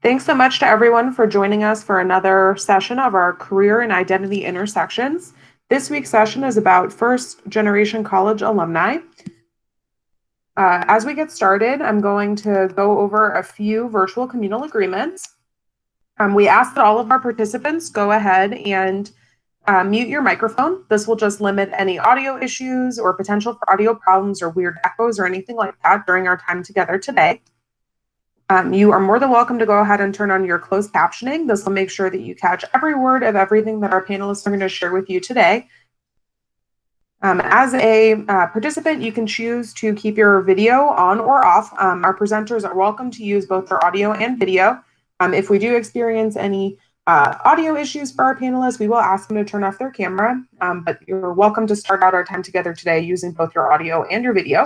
Thanks so much to everyone for joining us for another session of our Career and Identity Intersections. This week's session is about first-generation college alumni. As we get started, I'm going to go over a few virtual communal agreements. We ask that all of our participants go ahead and mute your microphone. This will just limit any audio issues or potential for audio problems or weird echoes or anything like that during our time together today. You are more than welcome to go ahead and turn on your closed captioning. This will make sure that you catch every word of everything that our panelists are going to share with you today. As a participant, you can choose to keep your video on or off. Our presenters are welcome to use both their audio and video. If we do experience any audio issues for our panelists, we will ask them to turn off their camera, but you're welcome to start out our time together today using both your audio and your video.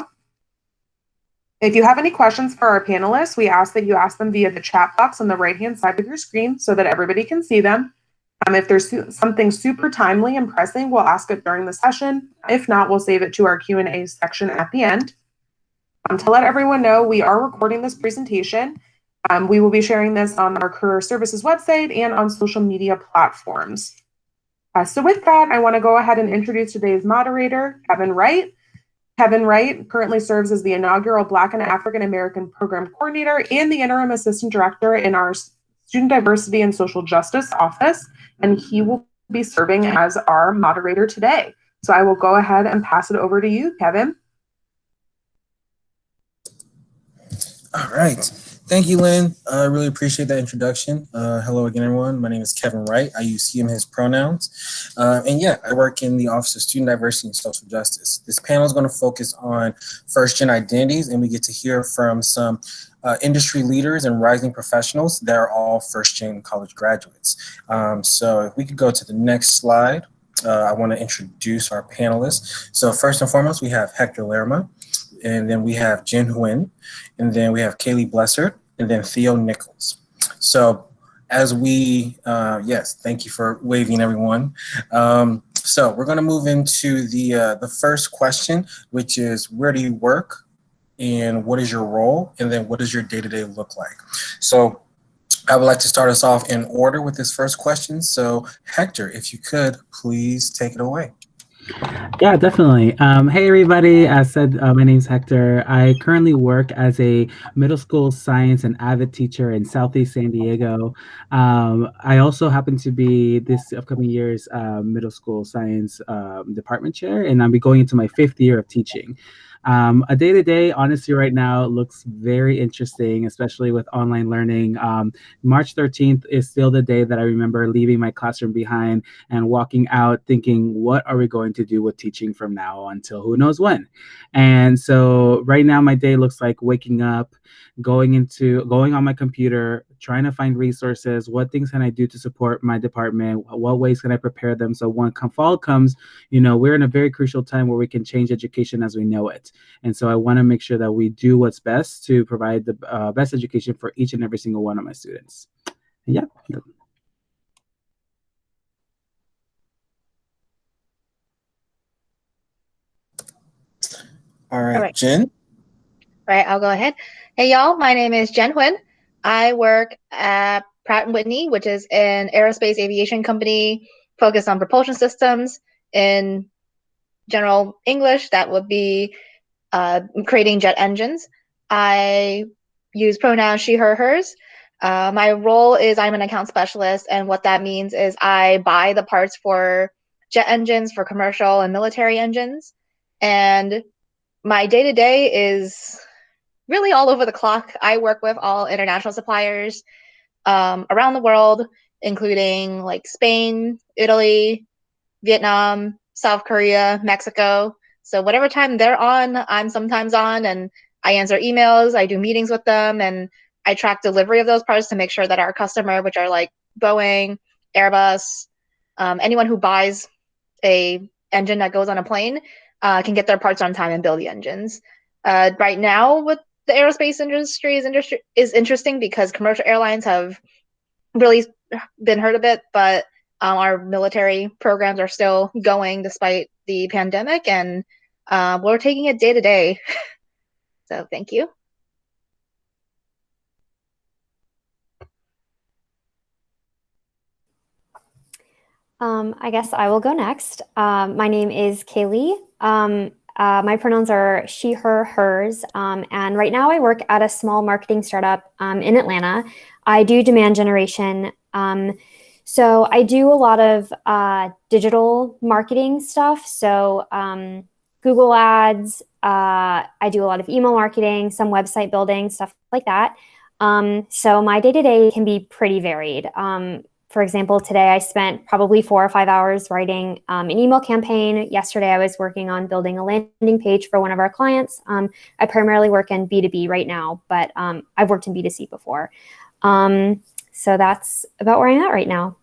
If you have any questions for our panelists, we ask that you ask them via the chat box on the right-hand side of your screen so that everybody can see them. If there's something super timely and pressing, we'll ask it during the session. If not, we'll save it to our Q&A section at the end. To let everyone know, we are recording this presentation. We will be sharing this on our Career Services website and on social media platforms. So with that, I want to go ahead and introduce today's moderator, Kevin Wright. Kevin Wright currently serves as the inaugural Black and African American Program Coordinator and the Interim Assistant Director in our Student Diversity and Social Justice Office, and he will be serving as our moderator today. So I will go ahead and pass it over to you, Kevin. All right. Thank you, Lynn. I really appreciate that introduction. Hello again, everyone. My name is Kevin Wright. I use he, him, his pronouns. And yeah, I work in the Office of Student Diversity and Social Justice. This panel is going to focus on first-gen identities, and we get to hear from some industry leaders and rising professionals that are all first-gen college graduates. So if we could go to the next slide, I want to introduce our panelists. So first and foremost, we have Hector Lerma. And then we have Jen Huynh, and then we have Kaylee Blessert, and then Theo Nichols. So as we, yes, thank you for waving, everyone. So we're going to move into the first question, which is, where do you work, and what is your role, and then what does your day-to-day look like? So I would like to start us off in order with this first question. So Hector, if you could, please take it away. Yeah, definitely. Hey, everybody. As said, my name's Hector. I currently work as a middle school science and AVID teacher in Southeast San Diego. I also happen to be this upcoming year's middle school science department chair, and I'll be going into my 5th year of teaching. A day-to-day, honestly, right now looks very interesting, especially with online learning. March 13th is still the day that I remember leaving my classroom behind and walking out thinking, what are we going to do with teaching from now until who knows when? And so right now my day looks like waking up, going on my computer, trying to find resources. What things can I do to support my department? What ways can I prepare them? So when fall comes, we're in a very crucial time where we can change education as we know it. And so I want to make sure that we do what's best to provide the best education for each and every single one of my students. And yeah. All right, Jen. All right, I'll go ahead. Hey, y'all. My name is Jen Huynh. I work at Pratt & Whitney, which is an aerospace aviation company focused on propulsion systems. In general English, that would be creating jet engines. I use pronouns she, her, hers. My role is I'm an account specialist, and what that means is I buy the parts for jet engines, for commercial and military engines. And my day-to-day is really all over the clock. I work with all international suppliers around the world, including like Spain, Italy, Vietnam, South Korea, Mexico. So whatever time they're on, I'm sometimes on, and I answer emails, I do meetings with them, and I track delivery of those parts to make sure that our customer, which are like Boeing, Airbus, anyone who buys a engine that goes on a plane, can get their parts on time and build the engines. Right now, with the aerospace industry is interesting because commercial airlines have really been hurt a bit, but our military programs are still going despite the pandemic, and we're taking it day to day. So thank you. I guess I will go next. My name is Kaylee. My pronouns are she, her, hers. And right now I work at a small marketing startup in Atlanta. I do demand generation. So I do a lot of digital marketing stuff. So Google Ads, I do a lot of email marketing, some website building, stuff like that. So my day-to-day can be pretty varied. For example, today I spent probably 4 or 5 hours writing an email campaign. Yesterday I was working on building a landing page for one of our clients. I primarily work in B2B right now, but I've worked in B2C before. So that's about where I'm at right now.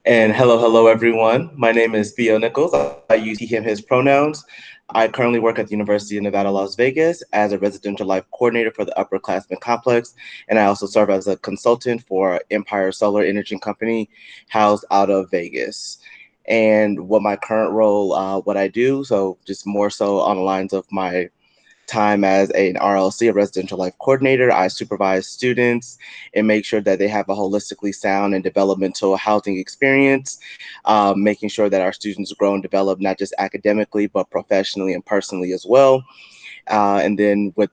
And hello, everyone. My name is Theo Nichols. I use he, him, his pronouns. I currently work at the University of Nevada, Las Vegas as a residential life coordinator for the upperclassmen complex. And I also serve as a consultant for Empire Solar Energy Company housed out of Vegas. And what my current role, what I do, so just more so on the lines of my time as an RLC, a residential life coordinator. I supervise students and make sure that they have a holistically sound and developmental housing experience, making sure that our students grow and develop not just academically, but professionally and personally as well. And then with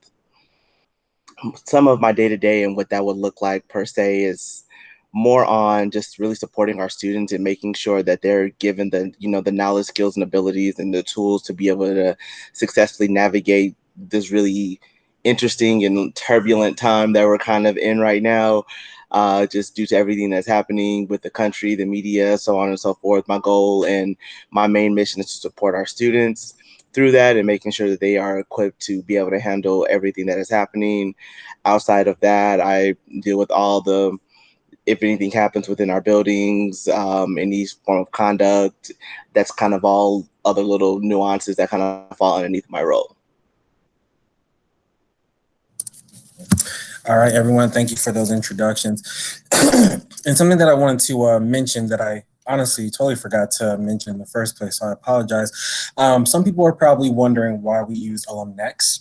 some of my day-to-day and what that would look like per se is more on just really supporting our students and making sure that they're given the, the knowledge, skills, and abilities and the tools to be able to successfully navigate this really interesting and turbulent time that we're kind of in right now, just due to everything that's happening with the country, the media, so on and so forth. My goal and my main mission is to support our students through that and making sure that they are equipped to be able to handle everything that is happening. Outside of that, I deal with all the, if anything happens within our buildings, any form of conduct, that's kind of all other little nuances that kind of fall underneath my role. All right, everyone, thank you for those introductions. And something that I wanted to mention that I honestly totally forgot to mention in the first place, so I apologize. Some people are probably wondering why we use Alumnx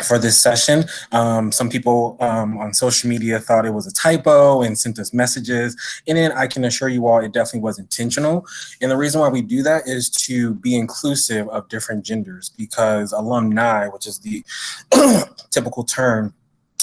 for this session. Some people on social media thought it was a typo and sent us messages. And then I can assure you all it definitely was intentional. And the reason why we do that is to be inclusive of different genders, because alumni, which is the typical term,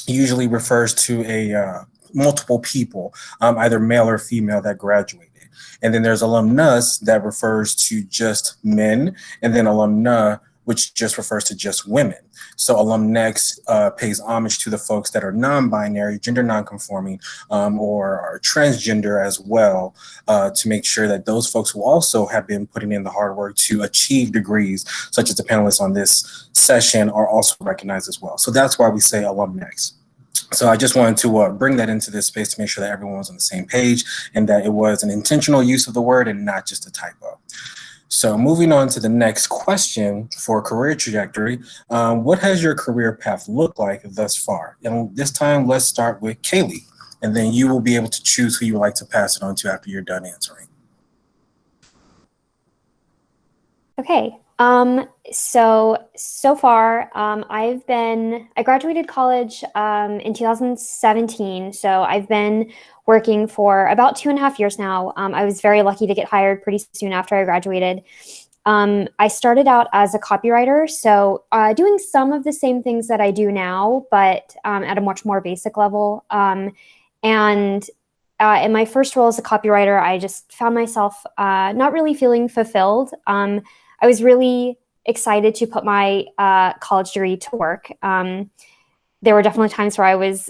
usually refers to a multiple people, either male or female, that graduated. And then there's alumnus that refers to just men, and then alumna, which just refers to just women. So Alumnx pays homage to the folks that are non-binary, gender non-conforming, or are transgender as well, to make sure that those folks who also have been putting in the hard work to achieve degrees, such as the panelists on this session, are also recognized as well. So that's why we say Alumnx. So I just wanted to bring that into this space to make sure that everyone was on the same page and that it was an intentional use of the word and not just a typo. So moving on to the next question for career trajectory, what has your career path looked like thus far? And this time, let's start with Kaylee, and then you will be able to choose who you would like to pass it on to after you're done answering. Okay. So far, I graduated college in 2017. So I've been working for about 2.5 years now. I was very lucky to get hired pretty soon after I graduated. I started out as a copywriter, so doing some of the same things that I do now, but at a much more basic level. In my first role as a copywriter, I just found myself not really feeling fulfilled. I was really excited to put my college degree to work. There were definitely times where I was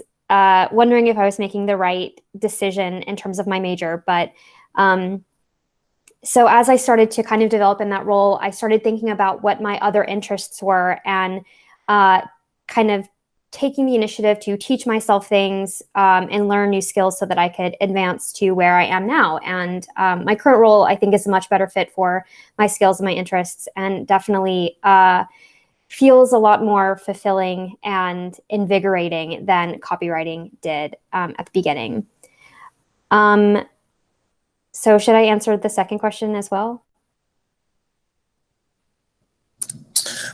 wondering if I was making the right decision in terms of my major. But so as I started to kind of develop in that role, I started thinking about what my other interests were and kind of taking the initiative to teach myself things and learn new skills so that I could advance to where I am now. And my current role, I think, is a much better fit for my skills and my interests, and definitely feels a lot more fulfilling and invigorating than copywriting did at the beginning. So should I answer the second question as well?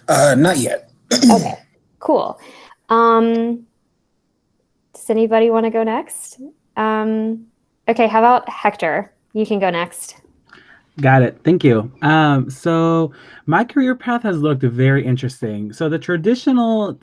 Not yet. Okay, cool. Does anybody want to go next? Okay, how about Hector? You can go next. Got it. Thank you. So my career path has looked very interesting. So the traditional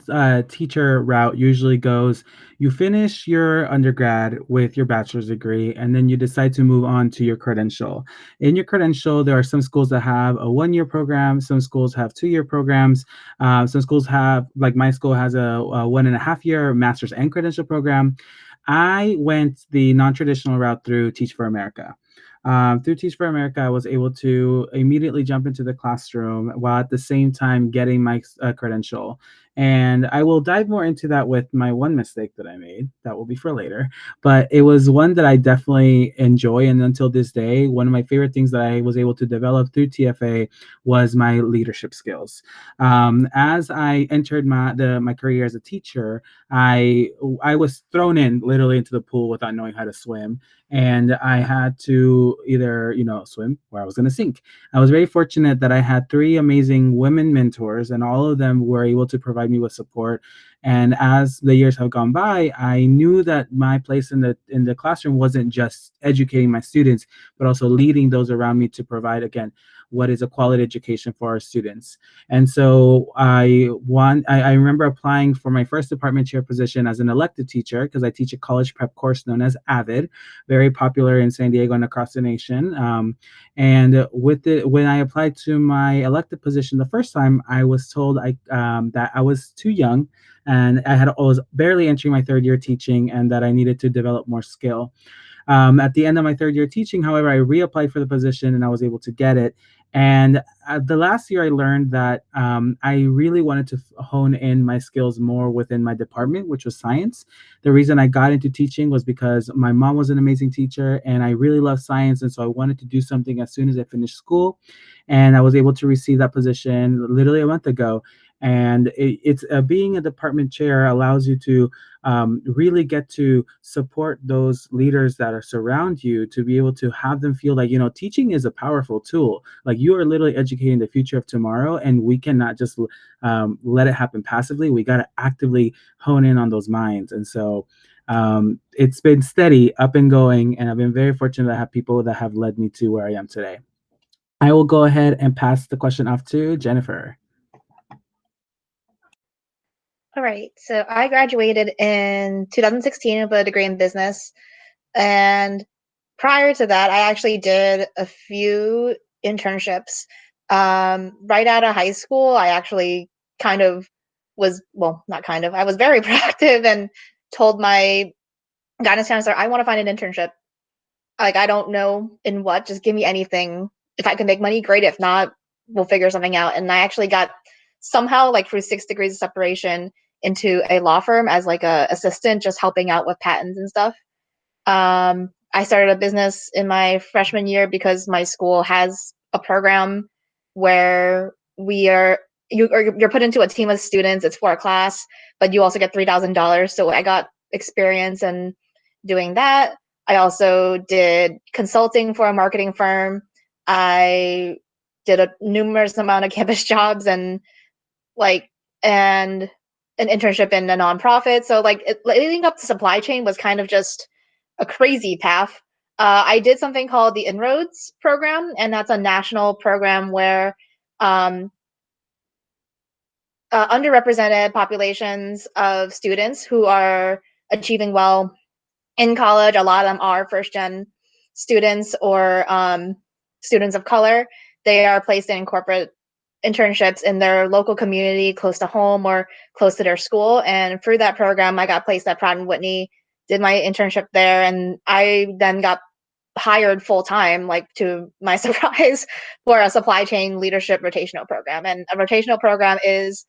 teacher route usually goes, you finish your undergrad with your bachelor's degree, and then you decide to move on to your credential. In your credential, there are some schools that have a 1-year program, some schools have 2-year programs, some schools have, like my school has a 1.5-year master's and credential program. I went the non-traditional route through Teach for America. Through Teach for America, I was able to immediately jump into the classroom while at the same time getting my credential. And I will dive more into that with my one mistake that I made. That will be for later. But it was one that I definitely enjoy. And until this day, one of my favorite things that I was able to develop through TFA was my leadership skills. As I entered my career as a teacher, I was thrown in literally into the pool without knowing how to swim, and I had to either swim or I was going to sink. I was very fortunate that I had 3 amazing women mentors, and all of them were able to provide me with support. And as the years have gone by, I knew that my place in the classroom wasn't just educating my students, but also leading those around me to provide, again, what is a quality education for our students. And so I remember applying for my first department chair position as an elective teacher, because I teach a college prep course known as AVID, very popular in San Diego and across the nation. And when I applied to my elective position the first time, I was told that I was too young, and I was barely entering my 3rd year teaching, and that I needed to develop more skill. At the end of my 3rd year teaching, however, I reapplied for the position and I was able to get it. And the last year, I learned that I really wanted to hone in my skills more within my department, which was science. The reason I got into teaching was because my mom was an amazing teacher and I really loved science. And so I wanted to do something as soon as I finished school. And I was able to receive that position literally a month ago. And it's being a department chair allows you to really get to support those leaders that are surround you, to be able to have them feel like, teaching is a powerful tool. Like, you are literally educating the future of tomorrow, and we cannot just let it happen passively. We got to actively hone in on those minds. And so it's been steady, up and going, and I've been very fortunate to have people that have led me to where I am today. I will go ahead and pass the question off to Jennifer. All right, so I graduated in 2016 with a degree in business, and prior to that, I actually did a few internships. Right out of high school, I actually I was very proactive and told my guidance counselor, I want to find an internship. Like, I don't know in what, just give me anything. If I can make money, great. If not, we'll figure something out. And I actually got somehow, like, through 6 degrees of separation, into a law firm as like a assistant, just helping out with patents and stuff. I started a business in my freshman year because my school has a program where you're put into a team of students. It's for a class, but you also get $3,000. So I got experience in doing that. I also did consulting for a marketing firm. I did a numerous amount of campus jobs and an internship in a nonprofit. So leading up to supply chain was kind of just a crazy path. I did something called the Inroads program, and that's a national program where underrepresented populations of students who are achieving well in college, a lot of them are first-gen students or students of color. They are placed in corporate internships in their local community, close to home or close to their school. And through that program, I got placed at Pratt & Whitney, did my internship there, and I then got hired full-time, like, to my surprise, for a supply chain leadership rotational program. And a rotational program is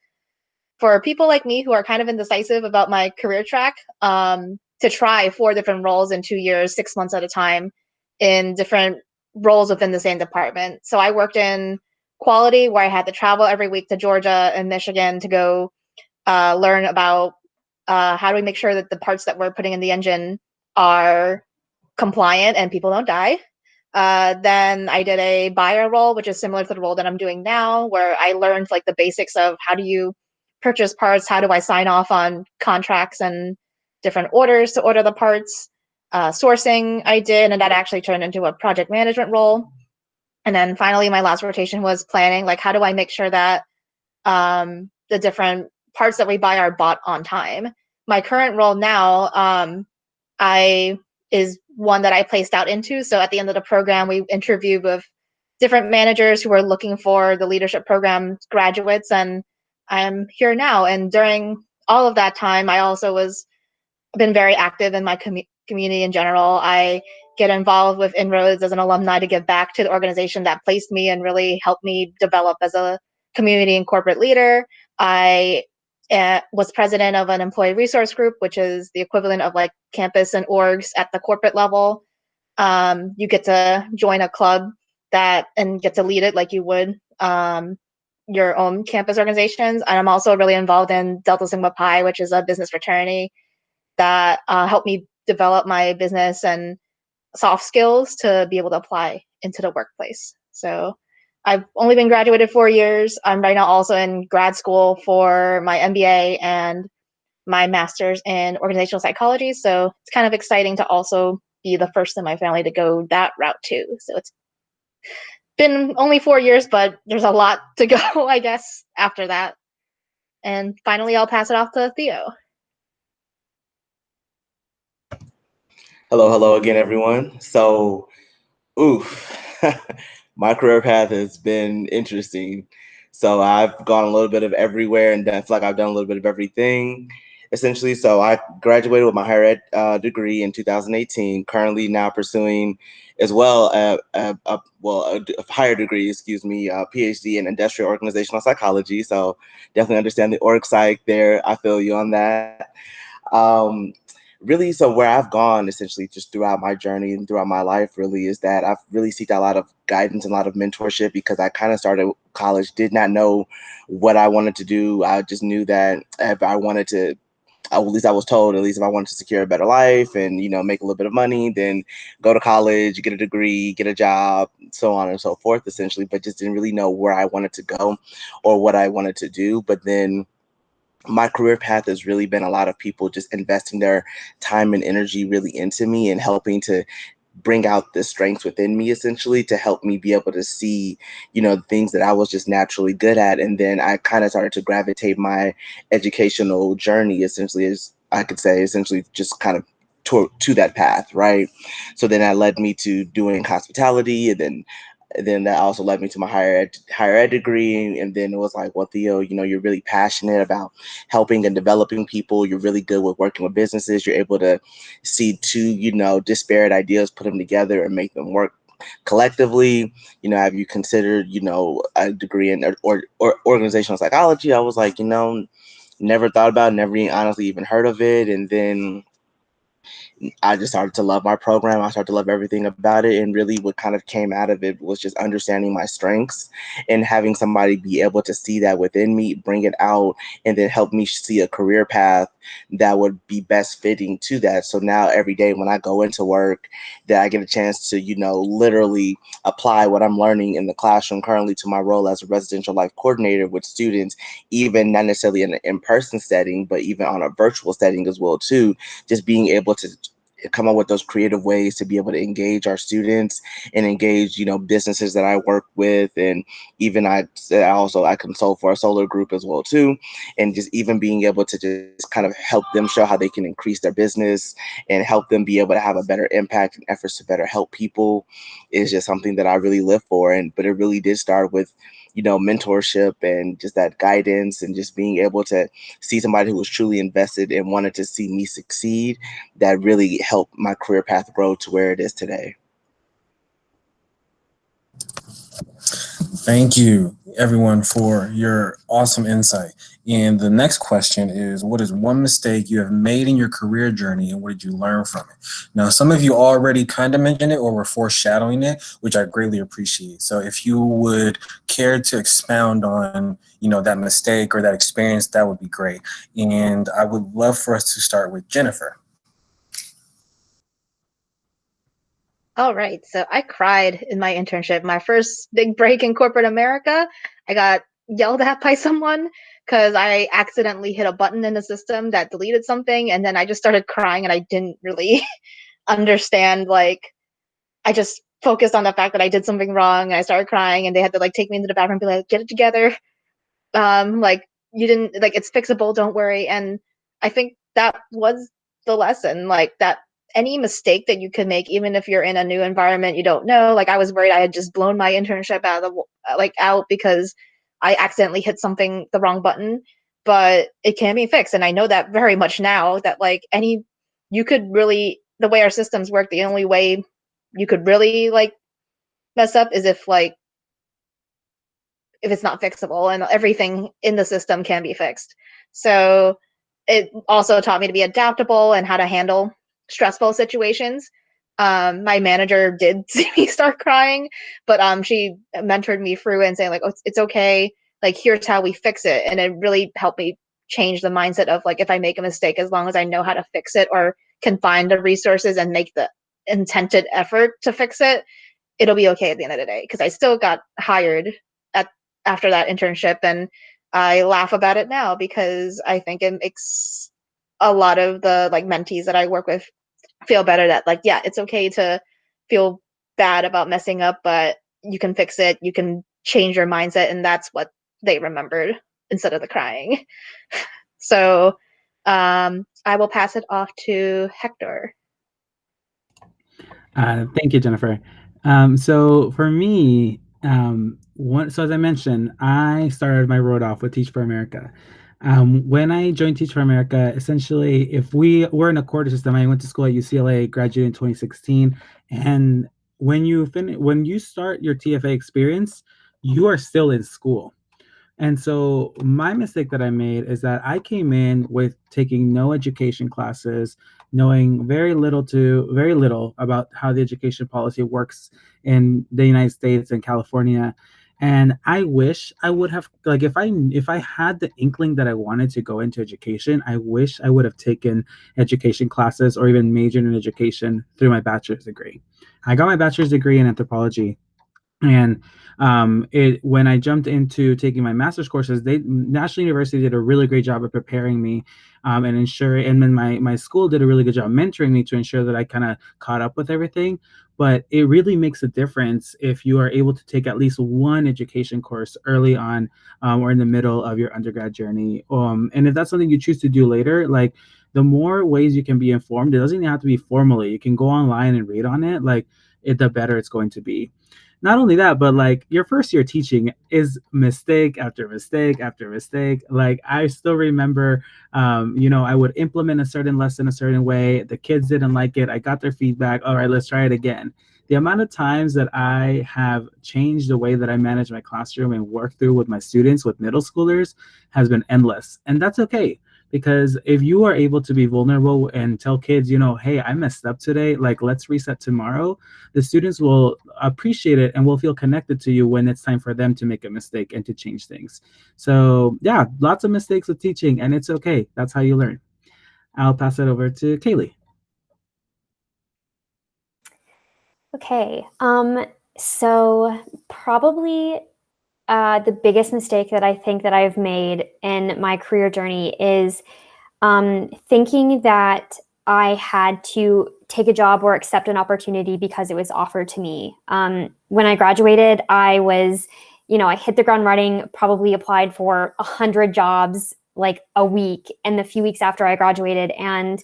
for people like me who are kind of indecisive about my career track, to try 4 different roles in 2 years, 6 months at a time, in different roles within the same department. So I worked in quality, where I had to travel every week to Georgia and Michigan to go learn about how do we make sure that the parts that we're putting in the engine are compliant and people don't die. Then I did a buyer role, which is similar to the role that I'm doing now, where I learned like the basics of how do you purchase parts, how do I sign off on contracts and different orders to order the parts. Sourcing I did, and that actually turned into a project management role. And then finally, my last rotation was planning, like how do I make sure that the different parts that we buy are bought on time. My current role now is one that I placed out into. So at the end of the program, we interviewed with different managers who were looking for the leadership program graduates, and I'm here now. And during all of that time, I also been very active in my community in general. I get involved with Inroads as an alumni to give back to the organization that placed me and really helped me develop as a community and corporate leader. I was president of an employee resource group, which is the equivalent of like campus and orgs at the corporate level. You get to join a club and get to lead it like you would your own campus organizations. And I'm also really involved in Delta Sigma Pi, which is a business fraternity that helped me develop my business and soft skills to be able to apply into the workplace. So I've only been graduated 4 years. I'm right now also in grad school for my MBA and my master's in organizational psychology. So it's kind of exciting to also be the first in my family to go that route too. So it's been only 4 years, but there's a lot to go, I guess, after that. And finally, I'll pass it off to Theo. Hello again, everyone. So, oof, my career path has been interesting. So I've gone a little bit of everywhere, and I feel like I've done a little bit of everything, essentially. So I graduated with my higher ed degree in 2018. Currently, now pursuing as well a higher degree, excuse me, a PhD in industrial organizational psychology. So definitely understand the org psych there. I feel you on that. Really, so where I've gone essentially just throughout my journey and throughout my life really is that I've really seeked out a lot of guidance and a lot of mentorship because I kind of started college, did not know what I wanted to do. I just knew that if I wanted to, at least I was told, at least if I wanted to secure a better life and, you know, make a little bit of money, then go to college, get a degree, get a job, so on and so forth, essentially, but just didn't really know where I wanted to go or what I wanted to do. But then my career path has really been a lot of people just investing their time and energy really into me and helping to bring out the strengths within me essentially to help me be able to see, you know, things that I was just naturally good at. And then I kind of started to gravitate my educational journey essentially, as I could say, essentially just kind of to that path, right? So then that led me to doing hospitality, and then that also led me to my higher ed degree. And then it was like, well, Theo, you know, you're really passionate about helping and developing people. You're really good with working with businesses. You're able to see two, you know, disparate ideas, put them together and make them work collectively. You know, have you considered, you know, a degree in or organizational psychology? I was like, you know, never thought about it, never honestly even heard of it. And then I just started to love my program. I started to love everything about it. And really what kind of came out of it was just understanding my strengths and having somebody be able to see that within me, bring it out, and then help me see a career path that would be best fitting to that. So now every day when I go into work, that I get a chance to, you know, literally apply what I'm learning in the classroom currently to my role as a residential life coordinator with students, even not necessarily in an in-person setting, but even on a virtual setting as well too. Just being able to come up with those creative ways to be able to engage our students and engage, you know, businesses that I work with. And even I consult for a solar group as well too. And just even being able to just kind of help them show how they can increase their business and help them be able to have a better impact and efforts to better help people is just something that I really live for. But it really did start with, you know, mentorship and just that guidance and just being able to see somebody who was truly invested and wanted to see me succeed that really helped my career path grow to where it is today. Thank you, everyone, for your awesome insight. And the next question is, what is one mistake you have made in your career journey and what did you learn from it? Now, some of you already kind of mentioned it or were foreshadowing it, which I greatly appreciate. So if you would care to expound on, you know, that mistake or that experience, that would be great. And I would love for us to start with Jennifer. All right, so I cried in my internship, my first big break in corporate America. I got yelled at by someone because I accidentally hit a button in the system that deleted something, and then I just started crying, and I didn't really understand, like, I just focused on the fact that I did something wrong, and I started crying, and they had to like take me into the bathroom and be like, get it together. Like, you didn't, like, it's fixable, don't worry. And I think that was the lesson, like, that any mistake that you could make, even if you're in a new environment you don't know, like, I was worried I had just blown my internship out because I accidentally hit something, the wrong button, but it can be fixed. And I know that very much now, that like you could really, the way our systems work, the only way you could really like mess up is if it's not fixable, and everything in the system can be fixed. So it also taught me to be adaptable and how to handle stressful situations. My manager did see me start crying, but she mentored me through and saying like, oh, it's okay. Like, here's how we fix it. And it really helped me change the mindset of like, if I make a mistake, as long as I know how to fix it or can find the resources and make the intended effort to fix it, it'll be okay at the end of the day. Because I still got hired after that internship, and I laugh about it now because I think it makes a lot of the like mentees that I work with feel better, that like, yeah, it's okay to feel bad about messing up, but you can fix it, you can change your mindset, and that's what they remembered instead of the crying. So I will pass it off to Hector. Thank you, Jennifer. So for me, so as I mentioned, I started my road off with Teach for America. When I joined Teach for America, essentially, if we were in a quarter system, I went to school at UCLA, graduated in 2016, and when you start your TFA experience, you are still in school. And so my mistake that I made is that I came in with taking no education classes, knowing very little about how the education policy works in the United States and California. And I wish I would have, like, if I had the inkling that I wanted to go into education, I wish I would have taken education classes or even majored in education through my bachelor's degree. I got my bachelor's degree in anthropology. And when I jumped into taking my master's courses, National University did a really great job of preparing me and ensuring, and then my school did a really good job mentoring me to ensure that I kind of caught up with everything. But it really makes a difference if you are able to take at least one education course early on or in the middle of your undergrad journey. And if that's something you choose to do later, like, the more ways you can be informed, it doesn't even have to be formally. You can go online and read on it, the better it's going to be. Not only that, but like, your first year teaching is mistake after mistake after mistake. Like, I still remember, I would implement a certain lesson a certain way. The kids didn't like it. I got their feedback. All right, let's try it again. The amount of times that I have changed the way that I manage my classroom and work through with my students, with middle schoolers, has been endless. And that's okay. Because if you are able to be vulnerable and tell kids, hey, I messed up today, like, let's reset tomorrow, the students will appreciate it and will feel connected to you when it's time for them to make a mistake and to change things. So yeah, lots of mistakes with teaching, and it's okay. That's how you learn. I'll pass it over to Kaylee. Okay, so probably the biggest mistake that I think that I've made in my career journey is thinking that I had to take a job or accept an opportunity because it was offered to me. When I graduated, I was, I hit the ground running, probably applied for 100 jobs like a week in the few weeks after I graduated, and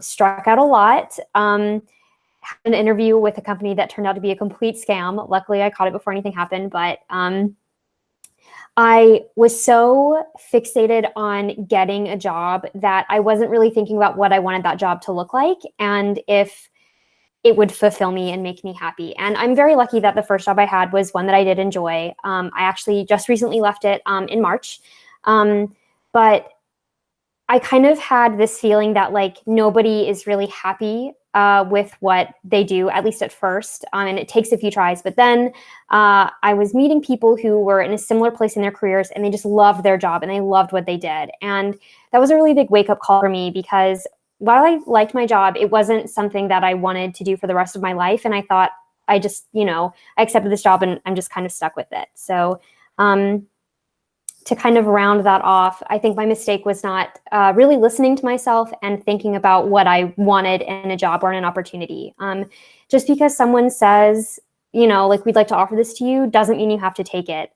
struck out a lot. Had an interview with a company that turned out to be a complete scam. Luckily, I caught it before anything happened, but I was so fixated on getting a job that I wasn't really thinking about what I wanted that job to look like and if it would fulfill me and make me happy. And I'm very lucky that the first job I had was one that I did enjoy. I actually just recently left it in March. But I kind of had this feeling that like nobody is really happy with what they do, at least at first. And it takes a few tries. But then I was meeting people who were in a similar place in their careers, and they just loved their job and they loved what they did. And that was a really big wake-up call for me, because while I liked my job, it wasn't something that I wanted to do for the rest of my life. And I thought, I just, I accepted this job and I'm just kind of stuck with it. So to kind of round that off, I think my mistake was not really listening to myself and thinking about what I wanted in a job or in an opportunity. Just because someone says, you know, like, we'd like to offer this to you, doesn't mean you have to take it.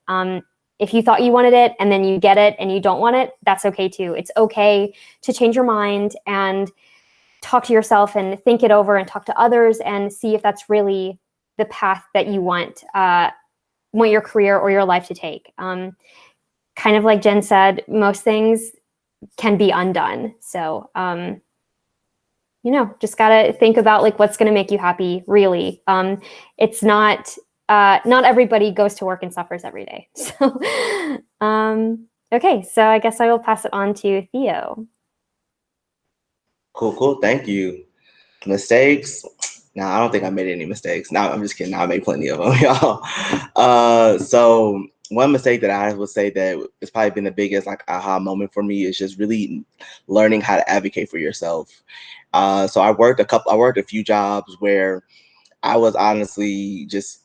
If you thought you wanted it and then you get it and you don't want it, that's okay too. It's okay to change your mind and talk to yourself and think it over and talk to others and see if that's really the path that you want your career or your life to take. Kind of like Jen said, most things can be undone. So, you know, just gotta think about like what's gonna make you happy, really. It's not everybody goes to work and suffers every day. So, okay, so I guess I will pass it on to Theo. Cool. Thank you. Mistakes? No, I don't think I made any mistakes. No, I'm just kidding. I made plenty of them, y'all. So one mistake that I would say that it's probably been the biggest like aha moment for me is just really learning how to advocate for yourself. So I worked a few jobs where I was honestly just,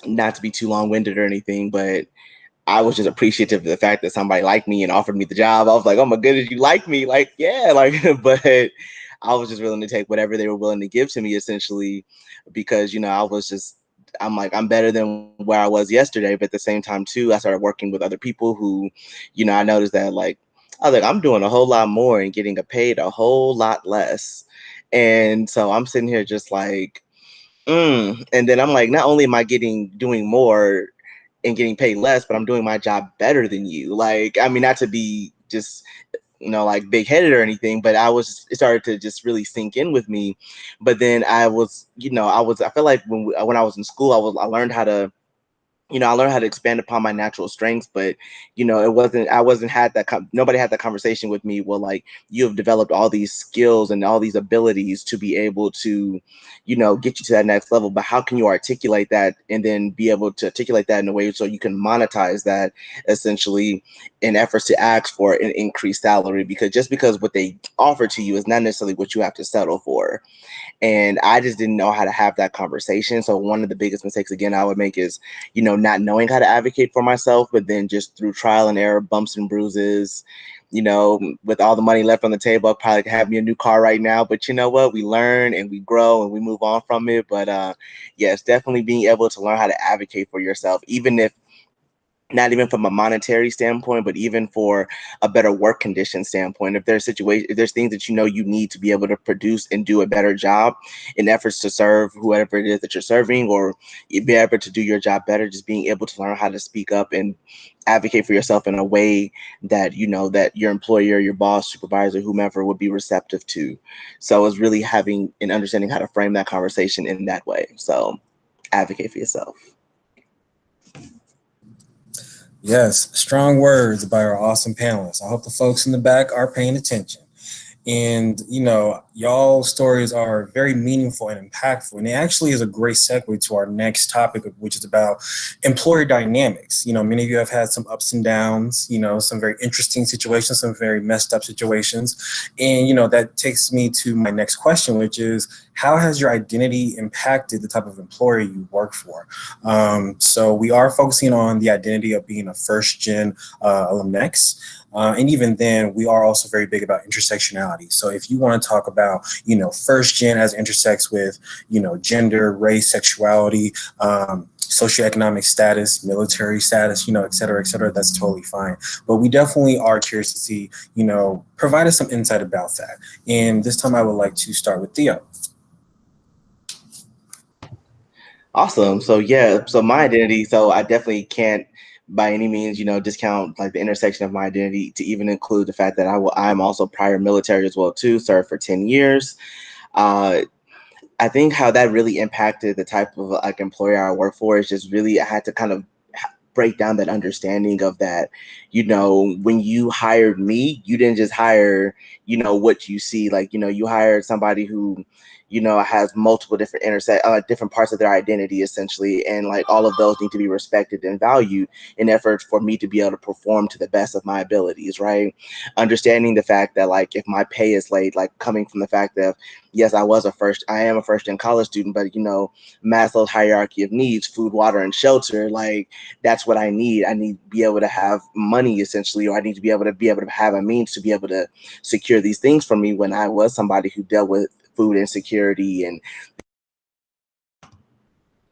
not to be too long-winded or anything, but I was just appreciative of the fact that somebody liked me and offered me the job. I was like, oh my goodness, you like me? Like, yeah, like, but I was just willing to take whatever they were willing to give to me, essentially, because, you know, I'm like, I'm better than where I was yesterday. But at the same time, too, I started working with other people who, you know, I noticed that, like, I was like, I'm doing a whole lot more and getting paid a whole lot less. And so I'm sitting here just like, and then I'm like, not only am I doing more and getting paid less, but I'm doing my job better than you. Like, I mean, not to be just, you know, like big headed or anything, but it started to just really sink in with me. But then I feel like when I was in school, I learned how to, you know, I learned how to expand upon my natural strengths, but, you know, nobody had that conversation with me. Well, like, you have developed all these skills and all these abilities to be able to, you know, get you to that next level, but how can you articulate that and then be able to articulate that in a way so you can monetize that, essentially, in efforts to ask for an increased salary? Because just because what they offer to you is not necessarily what you have to settle for. And I just didn't know how to have that conversation. So one of the biggest mistakes, again, I would make is, you know, not knowing how to advocate for myself, but then just through trial and error, bumps and bruises, you know, with all the money left on the table, I'd probably have me a new car right now. But you know what? We learn and we grow and we move on from it. But yes, definitely being able to learn how to advocate for yourself, even if not even from a monetary standpoint, but even for a better work condition standpoint. If there's things that you know you need to be able to produce and do a better job in efforts to serve whoever it is that you're serving, or be able to do your job better, just being able to learn how to speak up and advocate for yourself in a way that, you know, that your employer, your boss, supervisor, whomever would be receptive to. So it's really having and understanding how to frame that conversation in that way. So advocate for yourself. Yes, strong words by our awesome panelists. I hope the folks in the back are paying attention. And, you know, y'all's stories are very meaningful and impactful. And it actually is a great segue to our next topic, which is about employer dynamics. You know, many of you have had some ups and downs, you know, some very interesting situations, some very messed up situations. And, you know, that takes me to my next question, which is, how has your identity impacted the type of employer you work for? So we are focusing on the identity of being a first-gen Alumnx. And even then, we are also very big about intersectionality. So if you want to talk about, you know, first gen as it intersects with, you know, gender, race, sexuality, socioeconomic status, military status, you know, et cetera, that's totally fine. But we definitely are curious to see, you know, provide us some insight about that. And this time I would like to start with Theo. Awesome. So yeah, so my identity, so I definitely can't by any means, you know, discount like the intersection of my identity to even include the fact that I'm also prior military as well too, served for 10 years. I think how that really impacted the type of like employer I work for is just really, I had to kind of break down that understanding of that, you know, when you hired me, you didn't just hire, you know, what you see, like, you know, you hired somebody who, has multiple different different parts of their identity essentially, and like all of those need to be respected and valued in efforts for me to be able to perform to the best of my abilities, right? Understanding the fact that like if my pay is late, like coming from the fact that yes, I am a first in college student, but Maslow's hierarchy of needs, food, water, and shelter, like that's what I need. I need to be able to have money essentially, or I need to be able to have a means to be able to secure these things for me when I was somebody who dealt with food insecurity,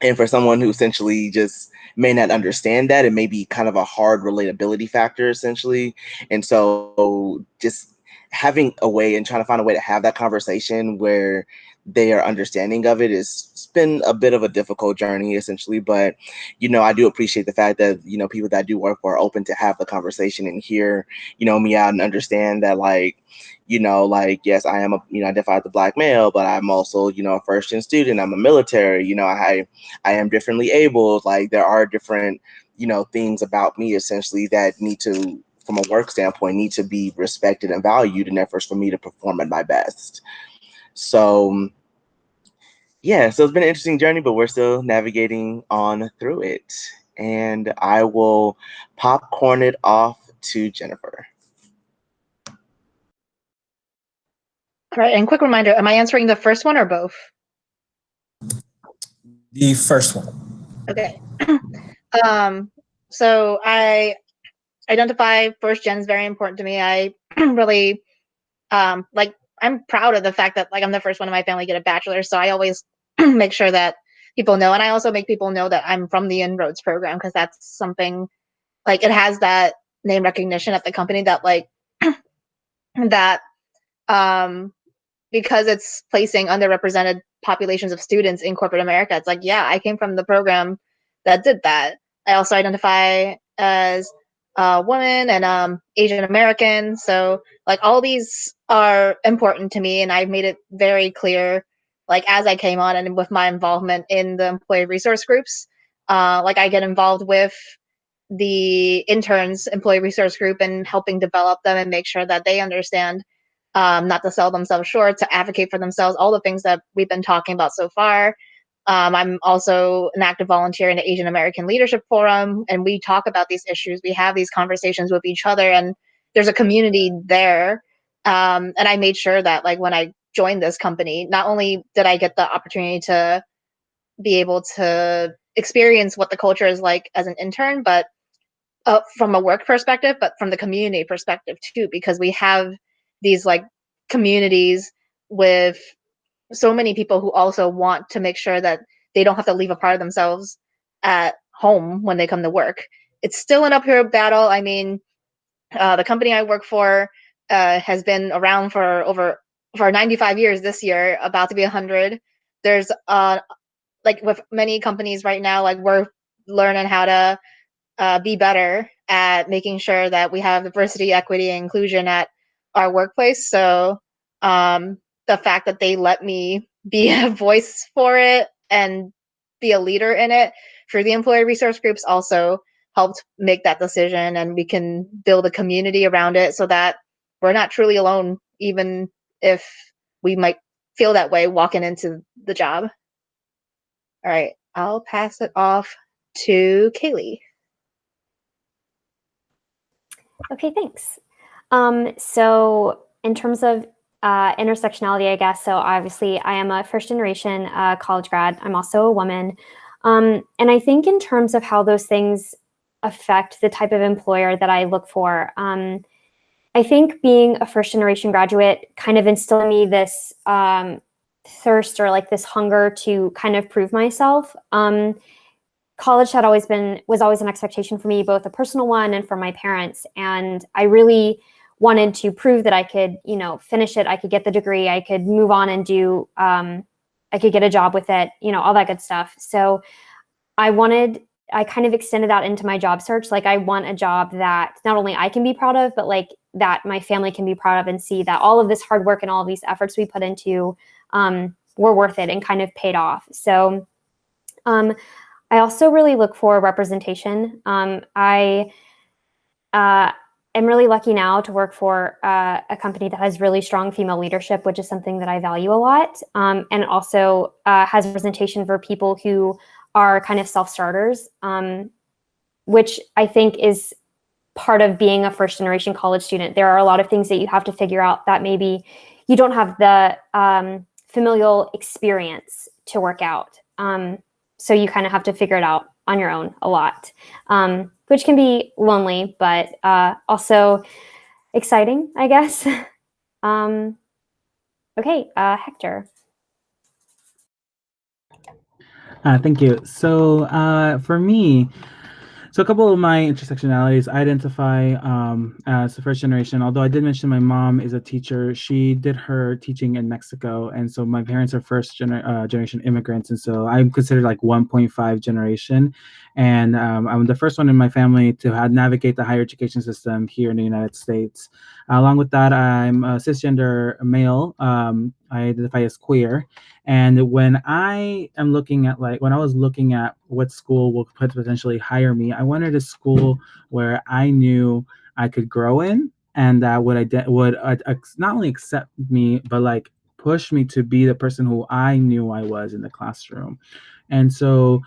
and for someone who essentially just may not understand that, it may be kind of a hard relatability factor essentially. And so just having a way and trying to find a way to have that conversation where they are understanding of it's been a bit of a difficult journey essentially. But I do appreciate the fact that people that I do work for are open to have the conversation and hear me out and understand that yes, I am identify as a Black male, but I'm also a first-gen student. I'm a military. I am differently abled. Like there are different things about me essentially that need to, from a work standpoint, need to be respected and valued in efforts for me to perform at my best. So yeah, so it's been an interesting journey, but we're still navigating on through it. And I will popcorn it off to Jennifer. All right, and quick reminder, am I answering the first one or both? The first one. Okay. So I identify first gen is very important to me. I really I'm proud of the fact that I'm the first one in my family to get a bachelor's. So I always make sure that people know, and I also make people know that I'm from the Inroads program, because that's something it has that name recognition at the company that that because it's placing underrepresented populations of students in corporate America. It's yeah, I came from the program that did that. I also identify as a woman and Asian American. So all these are important to me, and I've made it very clear as I came on and with my involvement in the employee resource groups. I get involved with the interns employee resource group and helping develop them and make sure that they understand not to sell themselves short, to advocate for themselves, all the things that we've been talking about so far. I'm also an active volunteer in the Asian American Leadership Forum, and we talk about these issues. We have these conversations with each other, and there's a community there. And I made sure that when I joined this company, not only did I get the opportunity to be able to experience what the culture is like as an intern, but from a work perspective, but from the community perspective too, because we have these communities with so many people who also want to make sure that they don't have to leave a part of themselves at home when they come to work. It's still an uphill battle. I mean, the company I work for has been around for 95 years this year, about to be 100. There's with many companies right now, we're learning how to be better at making sure that we have diversity, equity, and inclusion at our workplace. So the fact that they let me be a voice for it and be a leader in it through the employee resource groups also helped make that decision, and we can build a community around it so that we're not truly alone, even if we might feel that way walking into the job. All right, I'll pass it off to Kaylee. Okay, thanks. So in terms of intersectionality, I guess, so obviously I am a first generation college grad. I'm also a woman. And I think in terms of how those things affect the type of employer that I look for, I think being a first generation graduate kind of instilled in me this thirst, or this hunger to kind of prove myself. College was always an expectation for me, both a personal one and for my parents. And I really wanted to prove that I could, finish it. I could get the degree. I could move on and I could get a job with it, all that good stuff. So I kind of extended that into my job search. I want a job that not only I can be proud of, but that my family can be proud of, and see that all of this hard work and all of these efforts we put into were worth it and kind of paid off. So I also really look for representation. I am really lucky now to work for a company that has really strong female leadership, which is something that I value a lot. And it also has representation for people who are kind of self-starters, which I think is part of being a first-generation college student. There are a lot of things that you have to figure out that maybe you don't have the familial experience to work out. So you kind of have to figure it out on your own a lot, which can be lonely, but also exciting, I guess. Okay, Hector. Thank you. So for me, so a couple of my intersectionalities I identify as the first generation. Although I did mention my mom is a teacher, she did her teaching in Mexico, and so my parents are first generation immigrants, and so I'm considered like 1.5 generation, and I'm the first one in my family to navigate the higher education system here in the United States. Along with that, I'm a cisgender male. I identify as queer. And when I am looking at when I was looking at what school will potentially hire me, I wanted a school where I knew I could grow in, and that would not only accept me, but like push me to be the person who I knew I was in the classroom. And so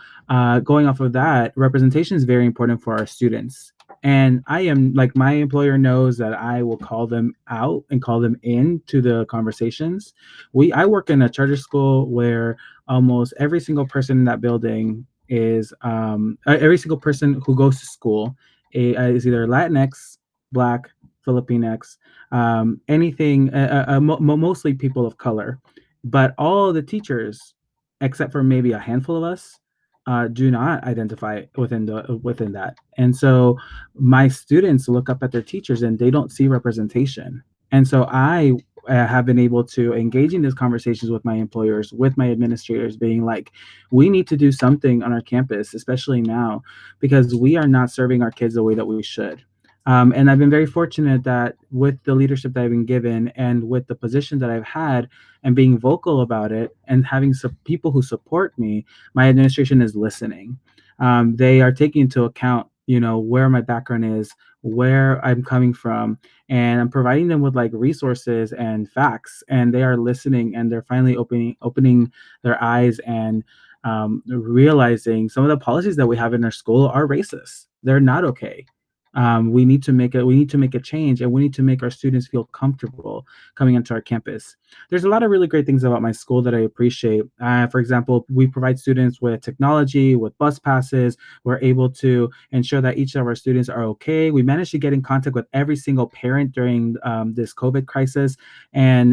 going off of that, representation is very important for our students. And I am like, my employer knows that I will call them out and call them in to the conversations. I work in a charter school where almost every single person in that building is every single person who goes to school is either Latinx, Black, Filipinx, anything, mostly people of color. But all the teachers, except for maybe a handful of us, do not identify within that. And so my students look up at their teachers and they don't see representation. And so I have been able to engage in these conversations with my employers, with my administrators, being like, we need to do something on our campus, especially now, because we are not serving our kids the way that we should. And I've been very fortunate that with the leadership that I've been given and with the position that I've had and being vocal about it and having some people who support me, my administration is listening. They are taking into account, where my background is, where I'm coming from, and I'm providing them with like resources and facts, and they are listening, and they're finally opening their eyes and realizing some of the policies that we have in our school are racist. They're not okay. We need to make a change, and we need to make our students feel comfortable coming into our campus. There's a lot of really great things about my school that I appreciate. For example, we provide students with technology, with bus passes. We're able to ensure that each of our students are okay. We managed to get in contact with every single parent during this COVID crisis, and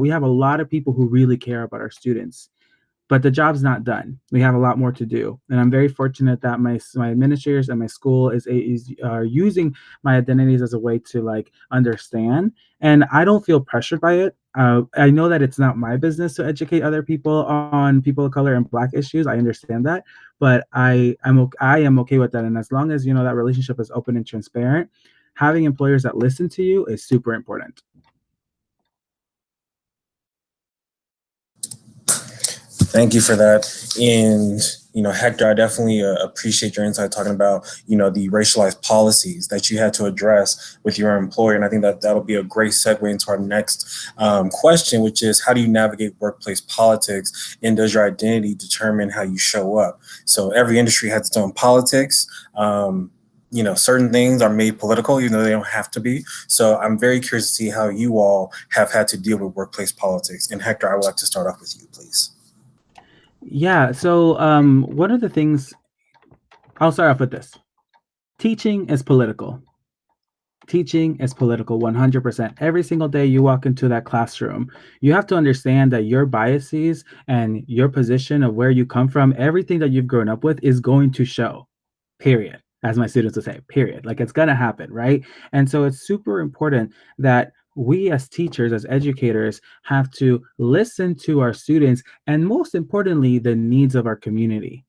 we have a lot of people who really care about our students. But the job's not done. We have a lot more to do, and I'm very fortunate that my administrators and my school are using my identities as a way to like understand. And I don't feel pressured by it. I know that it's not my business to educate other people on people of color and Black issues. I understand that, but I am okay with that. And as long as that relationship is open and transparent, having employers that listen to you is super important. Thank you for that. And, Hector, I definitely appreciate your insight talking about, the racialized policies that you had to address with your employer. And I think that that'll be a great segue into our next question, which is, how do you navigate workplace politics, and does your identity determine how you show up? So every industry has its own politics. Certain things are made political, even though they don't have to be. So I'm very curious to see how you all have had to deal with workplace politics. And Hector, I would like to start off with you, please. Yeah, so one of the things, I'll start off with this. Teaching is political. Teaching is political 100%. Every single day you walk into that classroom, you have to understand that your biases and your position of where you come from, everything that you've grown up with is going to show, period. As my students would say, period. Like, it's going to happen, right? And so it's super important that we as teachers, as educators, have to listen to our students, and most importantly, the needs of our community.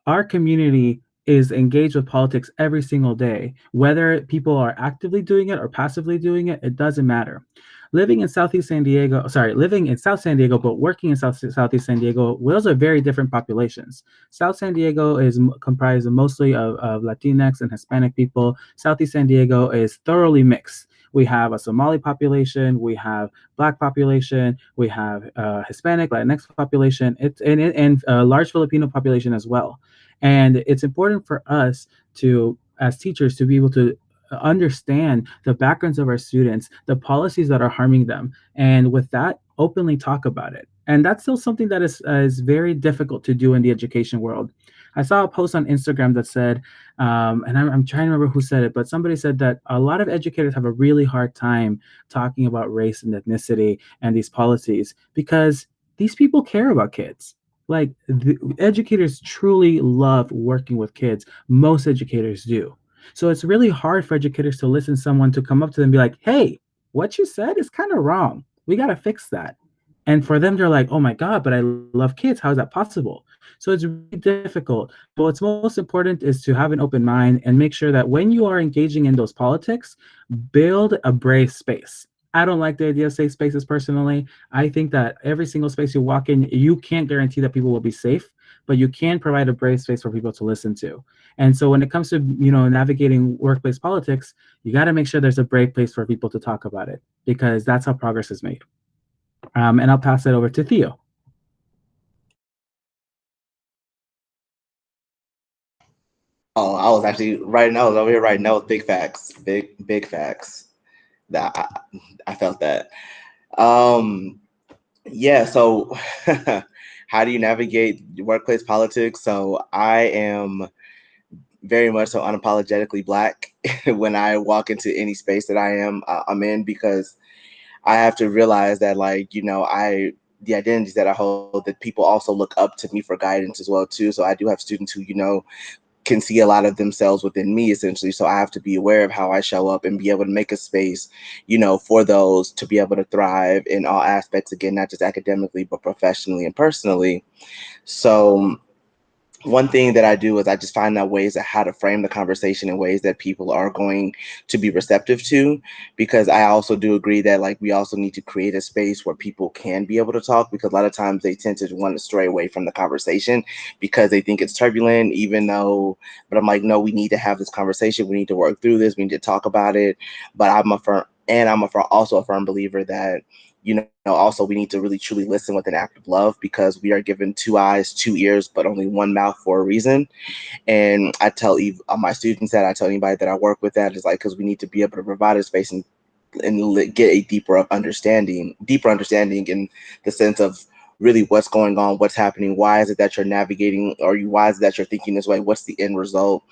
Our community is engaged with politics every single day. Whether people are actively doing it or passively doing it, it doesn't matter. living in Southeast San Diego, living in South San Diego, but working in Southeast San Diego, those are very different populations. South San Diego is comprised mostly of Latinx and Hispanic people. Southeast San Diego is thoroughly mixed. We have a Somali population, we have Black population, we have Hispanic, Latinx population, and a large Filipino population as well. And it's important for us to, as teachers, to be able to understand the backgrounds of our students, the policies that are harming them, and with that, openly talk about it. And that's still something that is very difficult to do in the education world. I saw a post on Instagram that said, and I'm trying to remember who said it, but somebody said that a lot of educators have a really hard time talking about race and ethnicity and these policies because these people care about kids. Like, the educators truly love working with kids. Most educators do. So it's really hard for educators to listen to someone to come up to them and be like, hey, what you said is kind of wrong. We got to fix that. And for them, they're like, oh my God, but I love kids. How is that possible? So it's really difficult. But what's most important is to have an open mind and make sure that when you are engaging in those politics, build a brave space. I don't like the idea of safe spaces personally. I think that every single space you walk in, you can't guarantee that people will be safe, but you can provide a brave space for people to listen to. And so when it comes to, navigating workplace politics, you got to make sure there's a brave place for people to talk about it, because that's how progress is made. And I'll pass it over to Theo. Oh, I was actually writing. I was over here writing notes. Big facts. Big facts. That I felt that. Yeah. So, how do you navigate workplace politics? So I am very much so unapologetically Black when I walk into any space that I'm in, because I have to realize that, like, the identities that I hold, that people also look up to me for guidance as well too. So I do have students who, can see a lot of themselves within me, essentially. So I have to be aware of how I show up and be able to make a space, for those to be able to thrive in all aspects, again, not just academically, but professionally and personally. So one thing that I do is I just find out ways of how to frame the conversation in ways that people are going to be receptive to, because I also do agree that, like, we also need to create a space where people can be able to talk, because a lot of times they tend to want to stray away from the conversation because they think it's turbulent, but I'm like, no, we need to have this conversation. We need to work through this. We need to talk about it. But also a firm believer that, also we need to really truly listen with an act of love, because we are given 2 eyes, 2 ears, but only 1 mouth for a reason. And I tell my students that, I tell anybody that I work with, that is like, because we need to be able to provide a space and get a deeper understanding in the sense of really what's going on, what's happening, why is it that you're navigating, or why is it that you're thinking this way, what's the end result,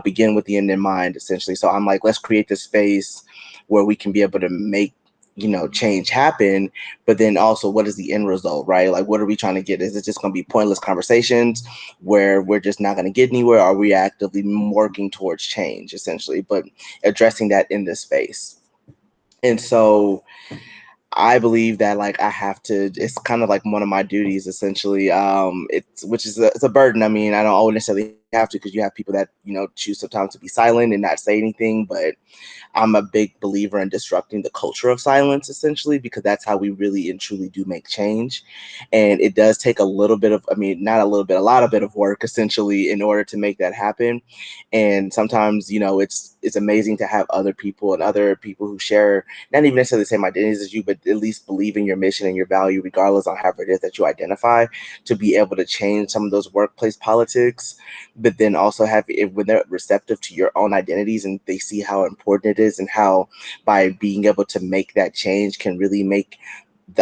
begin with the end in mind, essentially. So I'm like, let's create this space where we can be able to make change happen, but then also, what is the end result, right? Like, what are we trying to get? Is it just going to be pointless conversations where we're just not going to get anywhere? Are we actively working towards change, essentially, but addressing that in this space? And so I believe that, like, it's kind of like one of my duties, essentially. It's a burden. I mean, I don't always necessarily have to, because you have people that, choose sometimes to be silent and not say anything, but I'm a big believer in disrupting the culture of silence, essentially, because that's how we really and truly do make change. And it does take a little bit of, not a little bit, a lot of bit of work, essentially, in order to make that happen. And sometimes, it's amazing to have other people who share, not even necessarily the same identities as you, but at least believe in your mission and your value, regardless on however it is that you identify, to be able to change some of those workplace politics. But then also when they're receptive to your own identities and they see how important it is, and how by being able to make that change can really make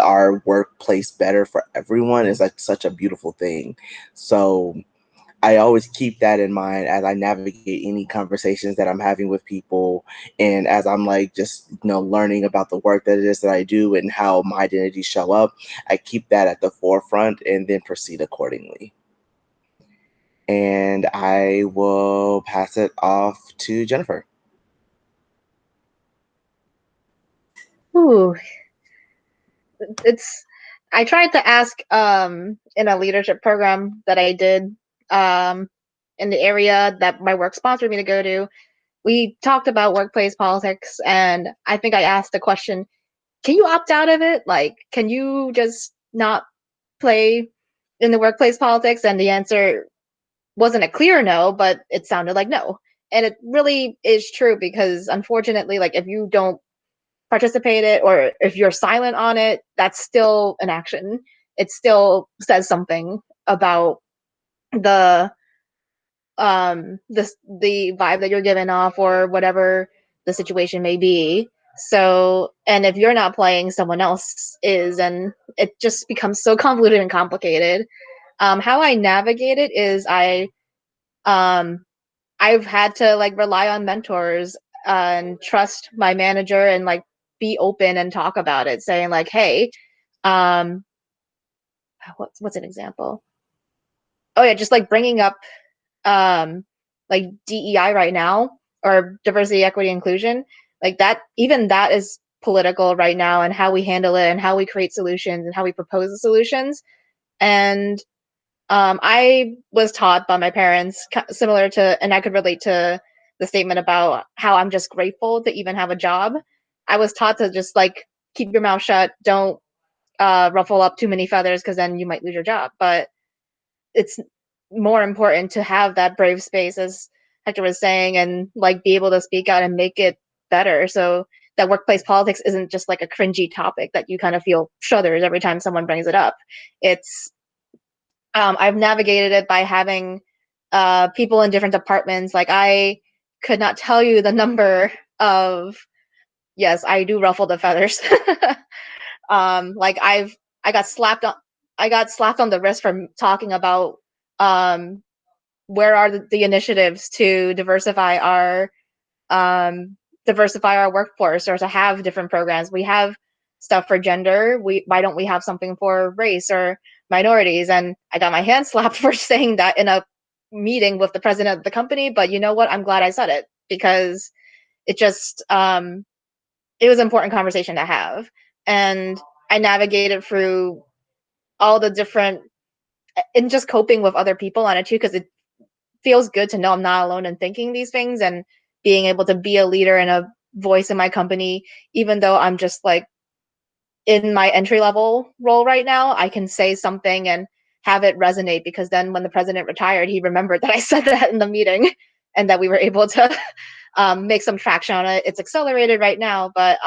our workplace better for everyone, is like such a beautiful thing. So I always keep that in mind as I navigate any conversations that I'm having with people, and as I'm like just learning about the work that it is that I do and how my identities show up. I keep that at the forefront and then proceed accordingly. And I will pass it off to Jennifer. Ooh, I tried to ask in a leadership program that I did in the area that my work sponsored me to go to. We talked about workplace politics, and I think I asked the question, can you opt out of it? Like, can you just not play in the workplace politics? And the answer wasn't a clear no, but it sounded like no. And it really is true, because unfortunately, like, if you don't participate it, or if you're silent on it, that's still an action. It still says something about the the vibe that you're giving off, or whatever the situation may be. So, and if you're not playing, someone else is, and it just becomes so convoluted and complicated. How I navigate it is I've had to like rely on mentors and trust my manager, and like be open and talk about it, saying like, hey, um, what's an example? Oh yeah, just like bringing up like DEI right now, or diversity, equity, inclusion, like that. Even that is political right now, and how we handle it, and how we create solutions, and how we propose the solutions. And I was taught by my parents, similar to, and I could relate to the statement about how I'm just grateful to even have a job. I was taught to just like keep your mouth shut, don't ruffle up too many feathers, because then you might lose your job. But it's more important to have that brave space, as Hector was saying, and like be able to speak out and make it better, so that workplace politics isn't just like a cringy topic that you kind of feel shudders every time someone brings it up. It's I've navigated it by having people in different departments. Like, I could not tell you the number of, yes, I do ruffle the feathers. Like I got slapped on the wrist for talking about where are the initiatives to diversify our workforce, or to have different programs. We have stuff for gender. Why don't we have something for race or minorities? And I got my hand slapped for saying that in a meeting with the president of the company. But you know what? I'm glad I said it, because it just it was an important conversation to have. And I navigated through all the different, and just coping with other people on it too, because it feels good to know I'm not alone in thinking these things, and being able to be a leader and a voice in my company, even though I'm just like in my entry level role right now. I can say something and have it resonate, because then when the president retired, he remembered that I said that in the meeting, and that we were able to make some traction on it. It's accelerated right now, but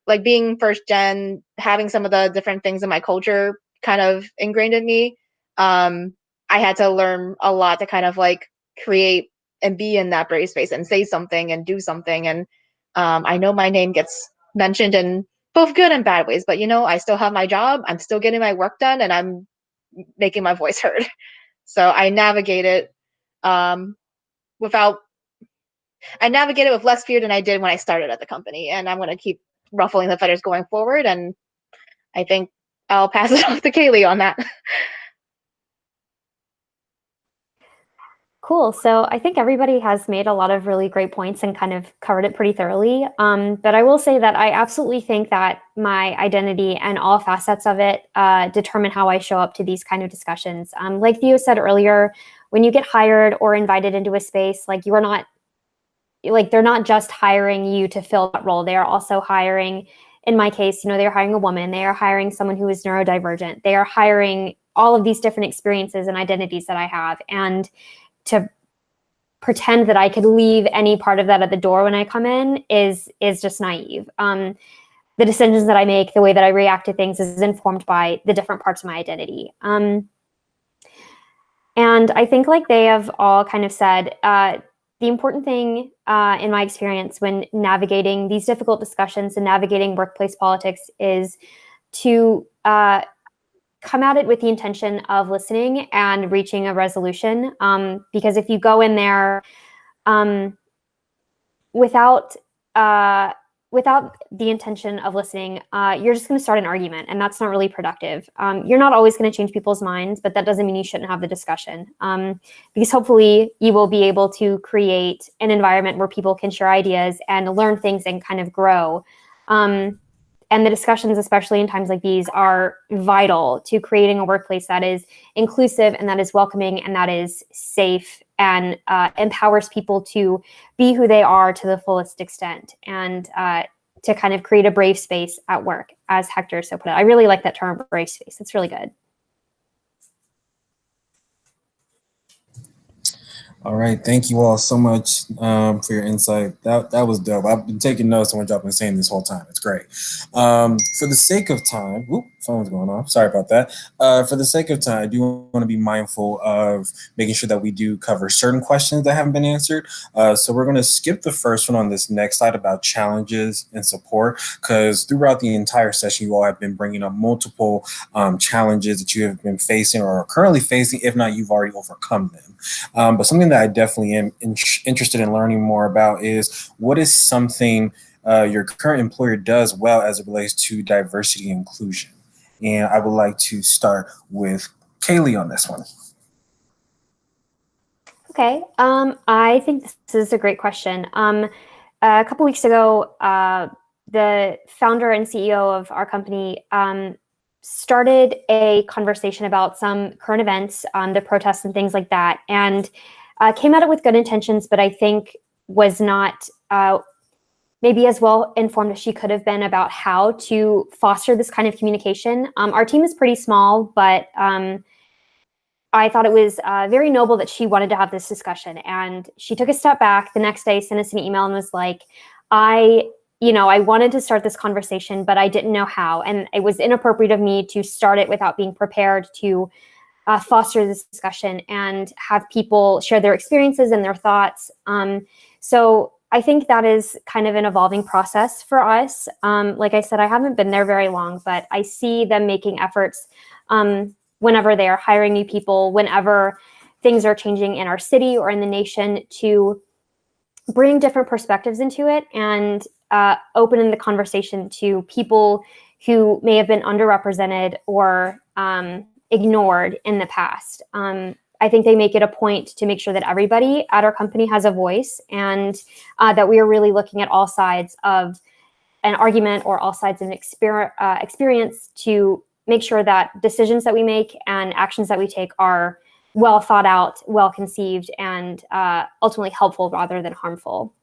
like being first gen, having some of the different things in my culture kind of ingrained in me, I had to learn a lot to kind of like create and be in that brave space and say something and do something. And I know my name gets mentioned in both good and bad ways, but I still have my job. I'm still getting my work done, and I'm making my voice heard. So I navigate it with less fear than I did when I started at the company, and I'm going to keep ruffling the feathers going forward. And I think I'll pass it off to Kaylee on that. Cool. So I think everybody has made a lot of really great points and kind of covered it pretty thoroughly. But I will say that I absolutely think that my identity and all facets of it determine how I show up to these kind of discussions. Like Theo said earlier, when you get hired or invited into a space, like they're not just hiring you to fill that role. They are also hiring, in my case, they're hiring a woman. They are hiring someone who is neurodivergent. They are hiring all of these different experiences and identities that I have. And to pretend that I could leave any part of that at the door when I come in is just naive. The decisions that I make, the way that I react to things is informed by the different parts of my identity. And I think, like they have all kind of said, the important thing in my experience when navigating these difficult discussions and navigating workplace politics is to come at it with the intention of listening and reaching a resolution. Because if you go in there without the intention of listening, you're just going to start an argument, and that's not really productive. You're not always going to change people's minds, but that doesn't mean you shouldn't have the discussion. Because hopefully you will be able to create an environment where people can share ideas and learn things and kind of grow. And the discussions, especially in times like these, are vital to creating a workplace that is inclusive and that is welcoming and that is safe and empowers people to be who they are to the fullest extent. And to kind of create a brave space at work, as Hector so put it. I really like that term, brave space. It's really good. All right, thank you all so much for your insight. That was dope. I've been taking notes on what y'all been saying this whole time. It's great. For the sake of time, whoop, phone's going off. Sorry about that. For the sake of time, I do want to be mindful of making sure that we do cover certain questions that haven't been answered. So we're going to skip the first one on this next slide about challenges and support, because throughout the entire session, you all have been bringing up multiple challenges that you have been facing or are currently facing. If not, you've already overcome them. But something that I definitely am interested in learning more about is what is something your current employer does well as it relates to diversity and inclusion. And I would like to start with Kaylee on this one. Okay, I think this is a great question. A couple weeks ago, the founder and CEO of our company started a conversation about some current events, the protests and things like that, and came at it with good intentions, but I think was not maybe as well informed as she could have been about how to foster this kind of communication. Our team is pretty small, but I thought it was very noble that she wanted to have this discussion. And she took a step back the next day, sent us an email and was like, I wanted to start this conversation, but I didn't know how. And it was inappropriate of me to start it without being prepared to foster this discussion and have people share their experiences and their thoughts. So I think that is kind of an evolving process for us. Like I said, I haven't been there very long, but I see them making efforts whenever they are hiring new people, whenever things are changing in our city or in the nation, to bring different perspectives into it and open the conversation to people who may have been underrepresented or ignored in the past. I think they make it a point to make sure that everybody at our company has a voice, and that we are really looking at all sides of an argument or all sides of an experience to make sure that decisions that we make and actions that we take are well thought out, well conceived, and ultimately helpful rather than harmful.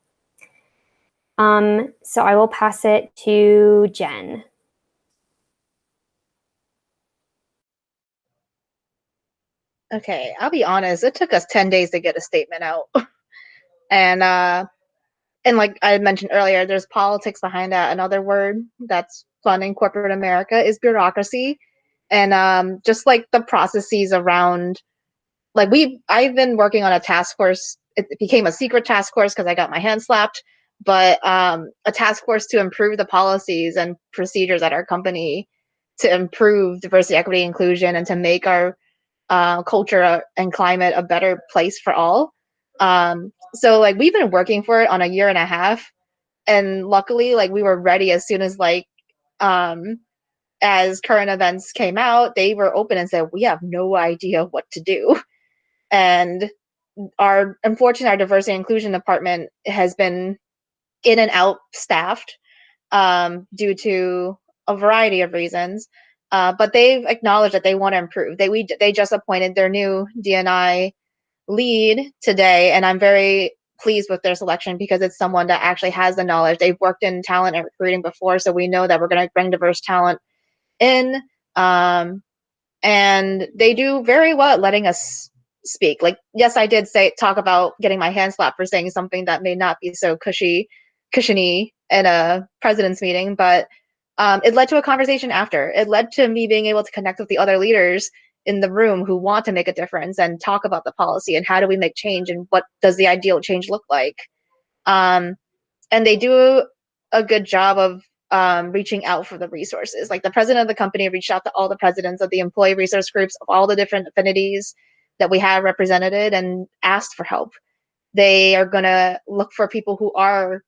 So I will pass it to Jen. Okay, I'll be honest, it took us 10 days to get a statement out. And like I mentioned earlier, there's politics behind that. Another word that's fun in corporate America is bureaucracy. And just like the processes around, like I've been working on a task force. It became a secret task force because I got my hand slapped, but a task force to improve the policies and procedures at our company to improve diversity, equity, inclusion, and to make our culture and climate a better place for all. So like we've been working for it on a year and a half, and luckily like we were ready as soon as like as current events came out, they were open and said, we have no idea what to do. And our diversity and inclusion department has been in and out staffed due to a variety of reasons. But they've acknowledged that they want to improve. They just appointed their new D&I lead today, and I'm very pleased with their selection because it's someone that actually has the knowledge. They've worked in talent and recruiting before, so we know that we're going to bring diverse talent in. And they do very well at letting us speak. Like, yes, I did talk about getting my hand slapped for saying something that may not be so cushiony in a president's meeting, but it led to a conversation after. It led to me being able to connect with the other leaders in the room who want to make a difference and talk about the policy and how do we make change and what does the ideal change look like. And they do a good job of reaching out for the resources. Like the president of the company reached out to all the presidents of the employee resource groups of all the different affinities that we have represented and asked for help. They are going to look for people who are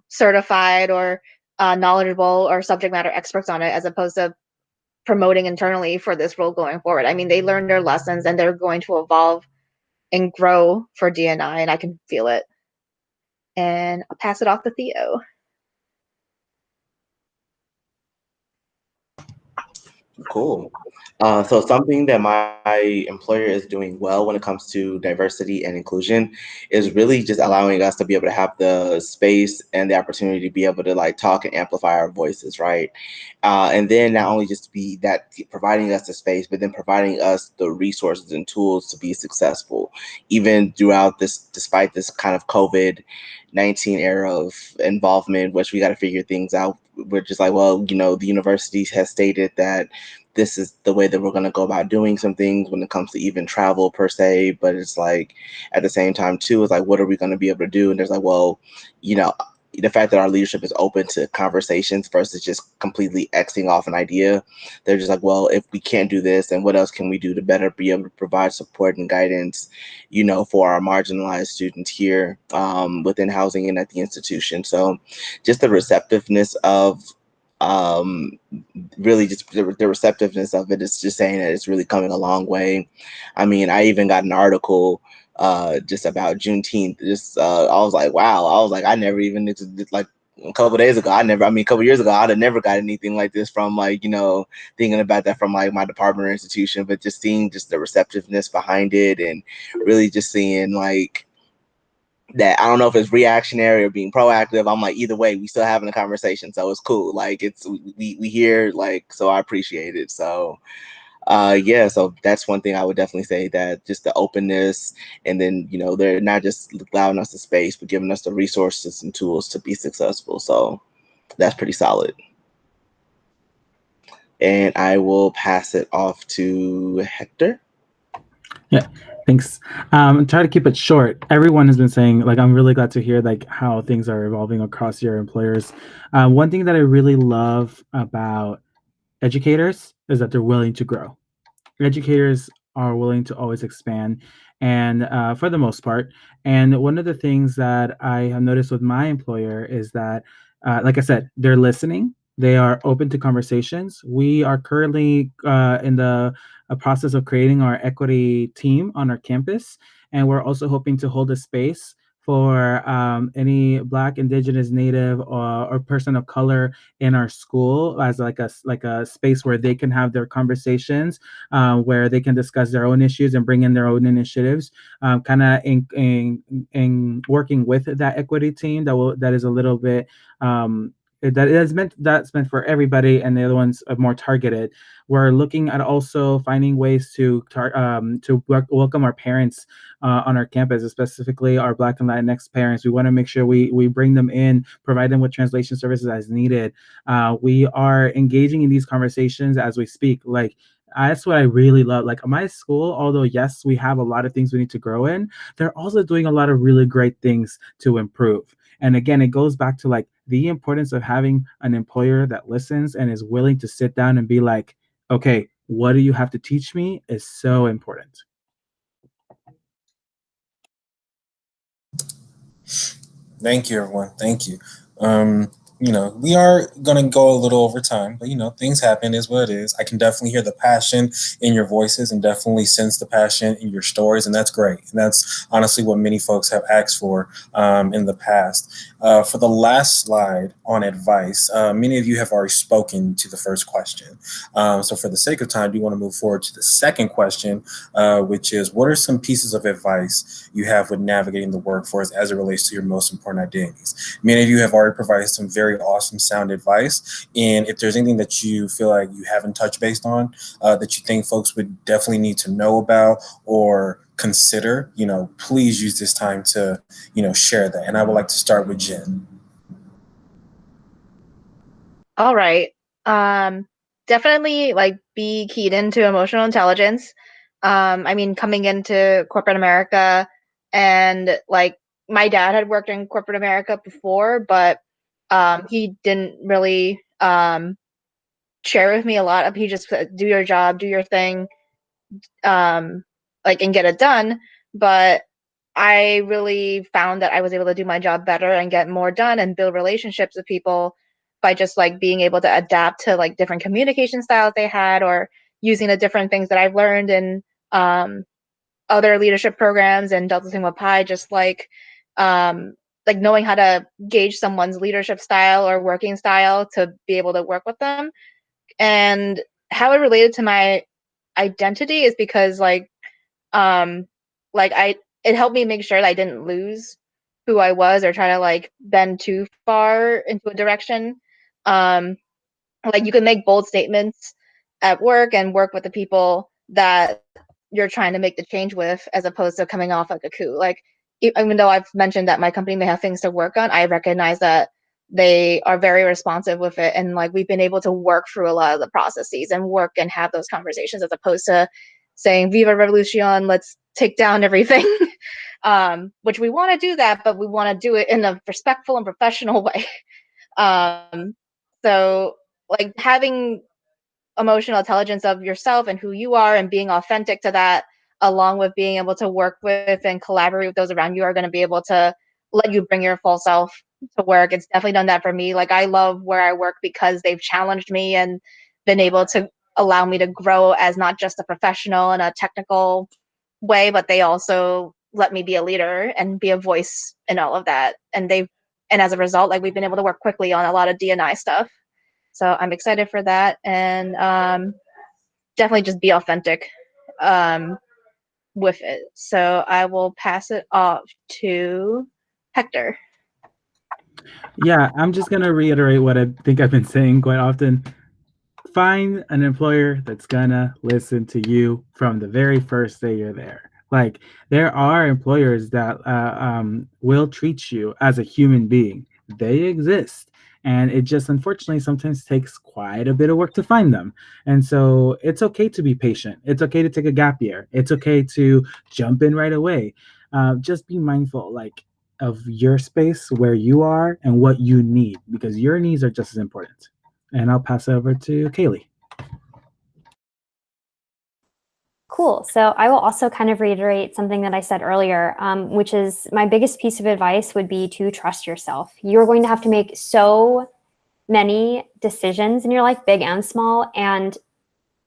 certified or knowledgeable or subject matter experts on it, as opposed to promoting internally for this role going forward. I mean, they learned their lessons and they're going to evolve and grow for D&I, and I can feel it. And I'll pass it off to Theo. Cool. So something that my employer is doing well when it comes to diversity and inclusion is really just allowing us to be able to have the space and the opportunity to be able to like talk and amplify our voices, right? And then not only just be that providing us the space, but then providing us the resources and tools to be successful, even throughout this, despite this kind of COVID-19 era of involvement, which we got to figure things out. We're just like, well, you know, the university has stated that this is the way that we're going to go about doing some things when it comes to even travel per se. But it's like at the same time too, it's like, what are we going to be able to do? And there's like, well, you know, the fact that our leadership is open to conversations versus just completely Xing off an idea. They're just like, well, if we can't do this, then what else can we do to better be able to provide support and guidance, you know, for our marginalized students here within housing and at the institution. So just the receptiveness of um really just the receptiveness of it is just saying that it's really coming a long way. I mean, I even got an article just about Juneteenth. Just I was like, wow. I was like, I never even like a couple days ago. A couple years ago, I'd have never got anything like this from like, you know, thinking about that from like my department or institution, but just seeing just the receptiveness behind it and really just seeing like that. I don't know if it's reactionary or being proactive. I'm like, either way, we still having a conversation, so it's cool. Like it's we hear like, so I appreciate it. So yeah, so that's one thing I would definitely say, that just the openness, and then you know they're not just allowing us the space but giving us the resources and tools to be successful. So that's pretty solid. And I will pass it off to Hector. Yeah, thanks. Try to keep it short. Everyone has been saying, like, I'm really glad to hear like how things are evolving across your employers. One thing that I really love about educators is that they're willing to grow. Educators are willing to always expand, and for the most part. And one of the things that I have noticed with my employer is that, like I said, they're listening. They are open to conversations. We are currently in the a process of creating our equity team on our campus, and we're also hoping to hold a space for any Black, Indigenous, Native, or person of color in our school as like a space where they can have their conversations, where they can discuss their own issues and bring in their own initiatives, kind of in working with that equity team that is a little bit that's meant for everybody, and the other ones are more targeted. We're looking at also finding ways to welcome our parents on our campus, specifically our Black and Latinx parents. We want to make sure we bring them in, provide them with translation services as needed. We are engaging in these conversations as we speak. Like, that's what I really love. Like my school, although yes, we have a lot of things we need to grow in, they're also doing a lot of really great things to improve. And again, it goes back to like the importance of having an employer that listens and is willing to sit down and be like, okay, what do you have to teach me is so important. Thank you, everyone. Thank you. You know, we are going to go a little over time, but you know, things happen, is what it is. I can definitely hear the passion in your voices and definitely sense the passion in your stories, and that's great. And that's honestly what many folks have asked for in the past. For the last slide on advice, many of you have already spoken to the first question. So for the sake of time, do you want to move forward to the second question, which is, what are some pieces of advice you have with navigating the workforce as it relates to your most important identities? Many of you have already provided some very awesome sound advice. And if there's anything that you feel like you haven't touched base on, that you think folks would definitely need to know about or consider, you know, please use this time to, you know, share that. And I would like to start with Jen. All right. Definitely like be keyed into emotional intelligence. I mean, coming into corporate America, and like my dad had worked in corporate America before, but he didn't really share with me a lot of, he just said, do your job, do your thing, like, and get it done. But I really found that I was able to do my job better and get more done and build relationships with people by just like being able to adapt to like different communication styles they had, or using the different things that I've learned in other leadership programs and Delta Sigma Pi, just like knowing how to gauge someone's leadership style or working style to be able to work with them. And how it related to my identity is because it helped me make sure that I didn't lose who I was or try to like bend too far into a direction. Like you can make bold statements at work and work with the people that you're trying to make the change with, as opposed to coming off like a coup. Like even though I've mentioned that my company may have things to work on, I recognize that they are very responsive with it, and like we've been able to work through a lot of the processes and work and have those conversations, as opposed to saying "Viva Revolution," let's take down everything. Which we want to do that, but we want to do it in a respectful and professional way. So like having emotional intelligence of yourself and who you are and being authentic to that, along with being able to work with and collaborate with those around you, are going to be able to let you bring your full self to work. It's definitely done that for me. Like I love where I work because they've challenged me and been able to allow me to grow as not just a professional in a technical way, but they also let me be a leader and be a voice in all of that. And as a result, like we've been able to work quickly on a lot of D&I stuff. So I'm excited for that, and definitely just be authentic with it. So I will pass it off to Hector. Yeah, I'm just gonna reiterate what I think I've been saying quite often. Find an employer that's gonna listen to you from the very first day you're there. Like there are employers that will treat you as a human being. They exist, and it just unfortunately sometimes takes quite a bit of work to find them. And so it's okay to be patient. It's okay to take a gap year. It's okay to jump in right away. Just be mindful, like of your space, where you are, and what you need, because your needs are just as important. And I'll pass it over to Kaylee. Cool. So I will also kind of reiterate something that I said earlier, which is my biggest piece of advice would be to trust yourself. You're going to have to make so many decisions in your life, big and small. And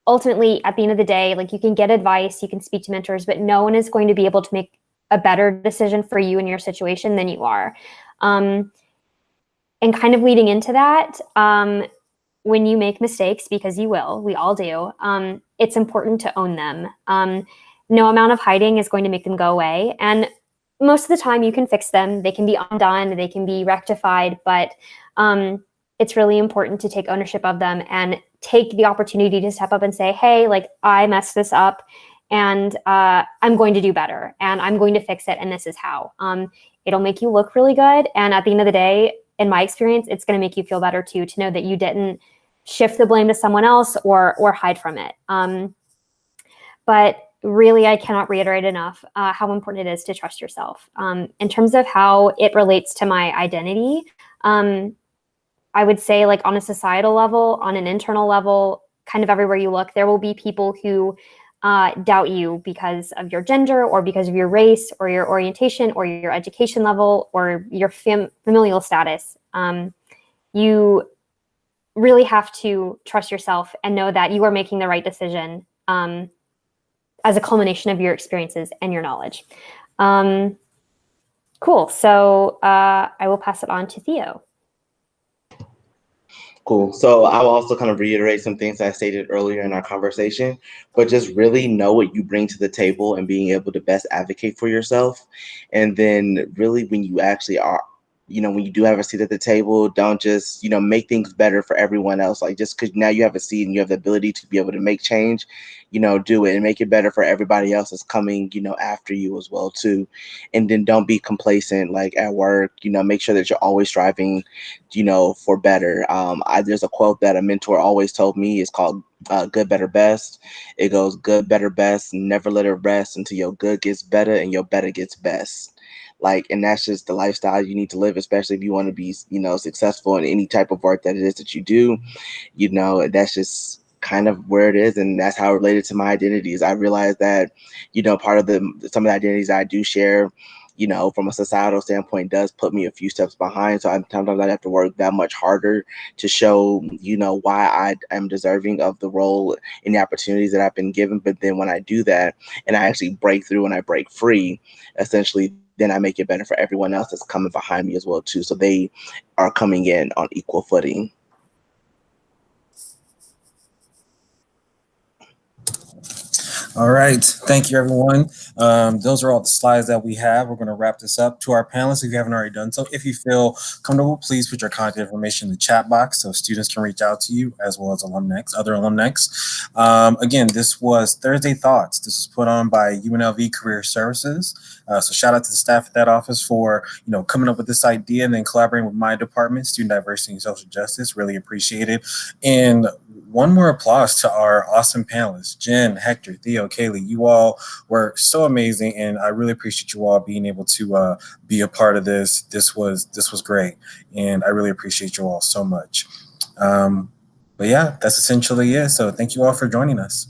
ultimately, at the end of the day, like you can get advice, you can speak to mentors, but no one is going to be able to make a better decision for you in your situation than you are. And kind of leading into that, when you make mistakes, because you will, we all do, it's important to own them. No amount of hiding is going to make them go away. And most of the time you can fix them. They can be undone, they can be rectified, but it's really important to take ownership of them and take the opportunity to step up and say, hey, like I messed this up and I'm going to do better and I'm going to fix it. And this is how. It'll make you look really good. And at the end of the day, in my experience, it's going to make you feel better too, to know that you didn't shift the blame to someone else or hide from it. But really, I cannot reiterate enough how important it is to trust yourself. In terms of how it relates to my identity, I would say like on a societal level, on an internal level, kind of everywhere you look, there will be people who doubt you because of your gender or because of your race or your orientation or your education level or your familial status. You really have to trust yourself and know that you are making the right decision as a culmination of your experiences and your knowledge. Cool. So I will pass it on to Theo. Cool. So I will also kind of reiterate some things I stated earlier in our conversation, but just really know what you bring to the table and being able to best advocate for yourself. And then really when you actually are, when you do have a seat at the table, don't just, make things better for everyone else. Like just because now you have a seat and you have the ability to be able to make change, do it and make it better for everybody else that's coming, after you as well too. And then don't be complacent, like at work, make sure that you're always striving, for better. There's a quote that a mentor always told me. It's called good, better, best. It goes good, better, best. Never let it rest until your good gets better and your better gets best. And that's just the lifestyle you need to live, especially if you want to be, successful in any type of work that it is that you do. That's just kind of where it is. And that's how it related to my identities. I realized that, part of some of the identities I do share, from a societal standpoint does put me a few steps behind. So sometimes I have to work that much harder to show, why I am deserving of the role and the opportunities that I've been given. But then when I do that and I actually break through and I break free, essentially, then I make it better for everyone else that's coming behind me as well too. So they are coming in on equal footing. All right. Thank you, everyone. Those are all the slides that we have. We're going to wrap this up. To our panelists, if you haven't already done so, if you feel comfortable, please put your contact information in the chat box so students can reach out to you, as well as other Alumnx. Again, this was Thursday Thoughts. This was put on by UNLV Career Services. So shout out to the staff at that office for coming up with this idea and then collaborating with my department, Student Diversity and Social Justice. Really appreciate it. And one more applause to our awesome panelists, Jen, Hector, Theo, Kaylee. You all were so amazing, and I really appreciate you all being able to be a part of this. This was great, and I really appreciate you all so much. But yeah, that's essentially it. So thank you all for joining us.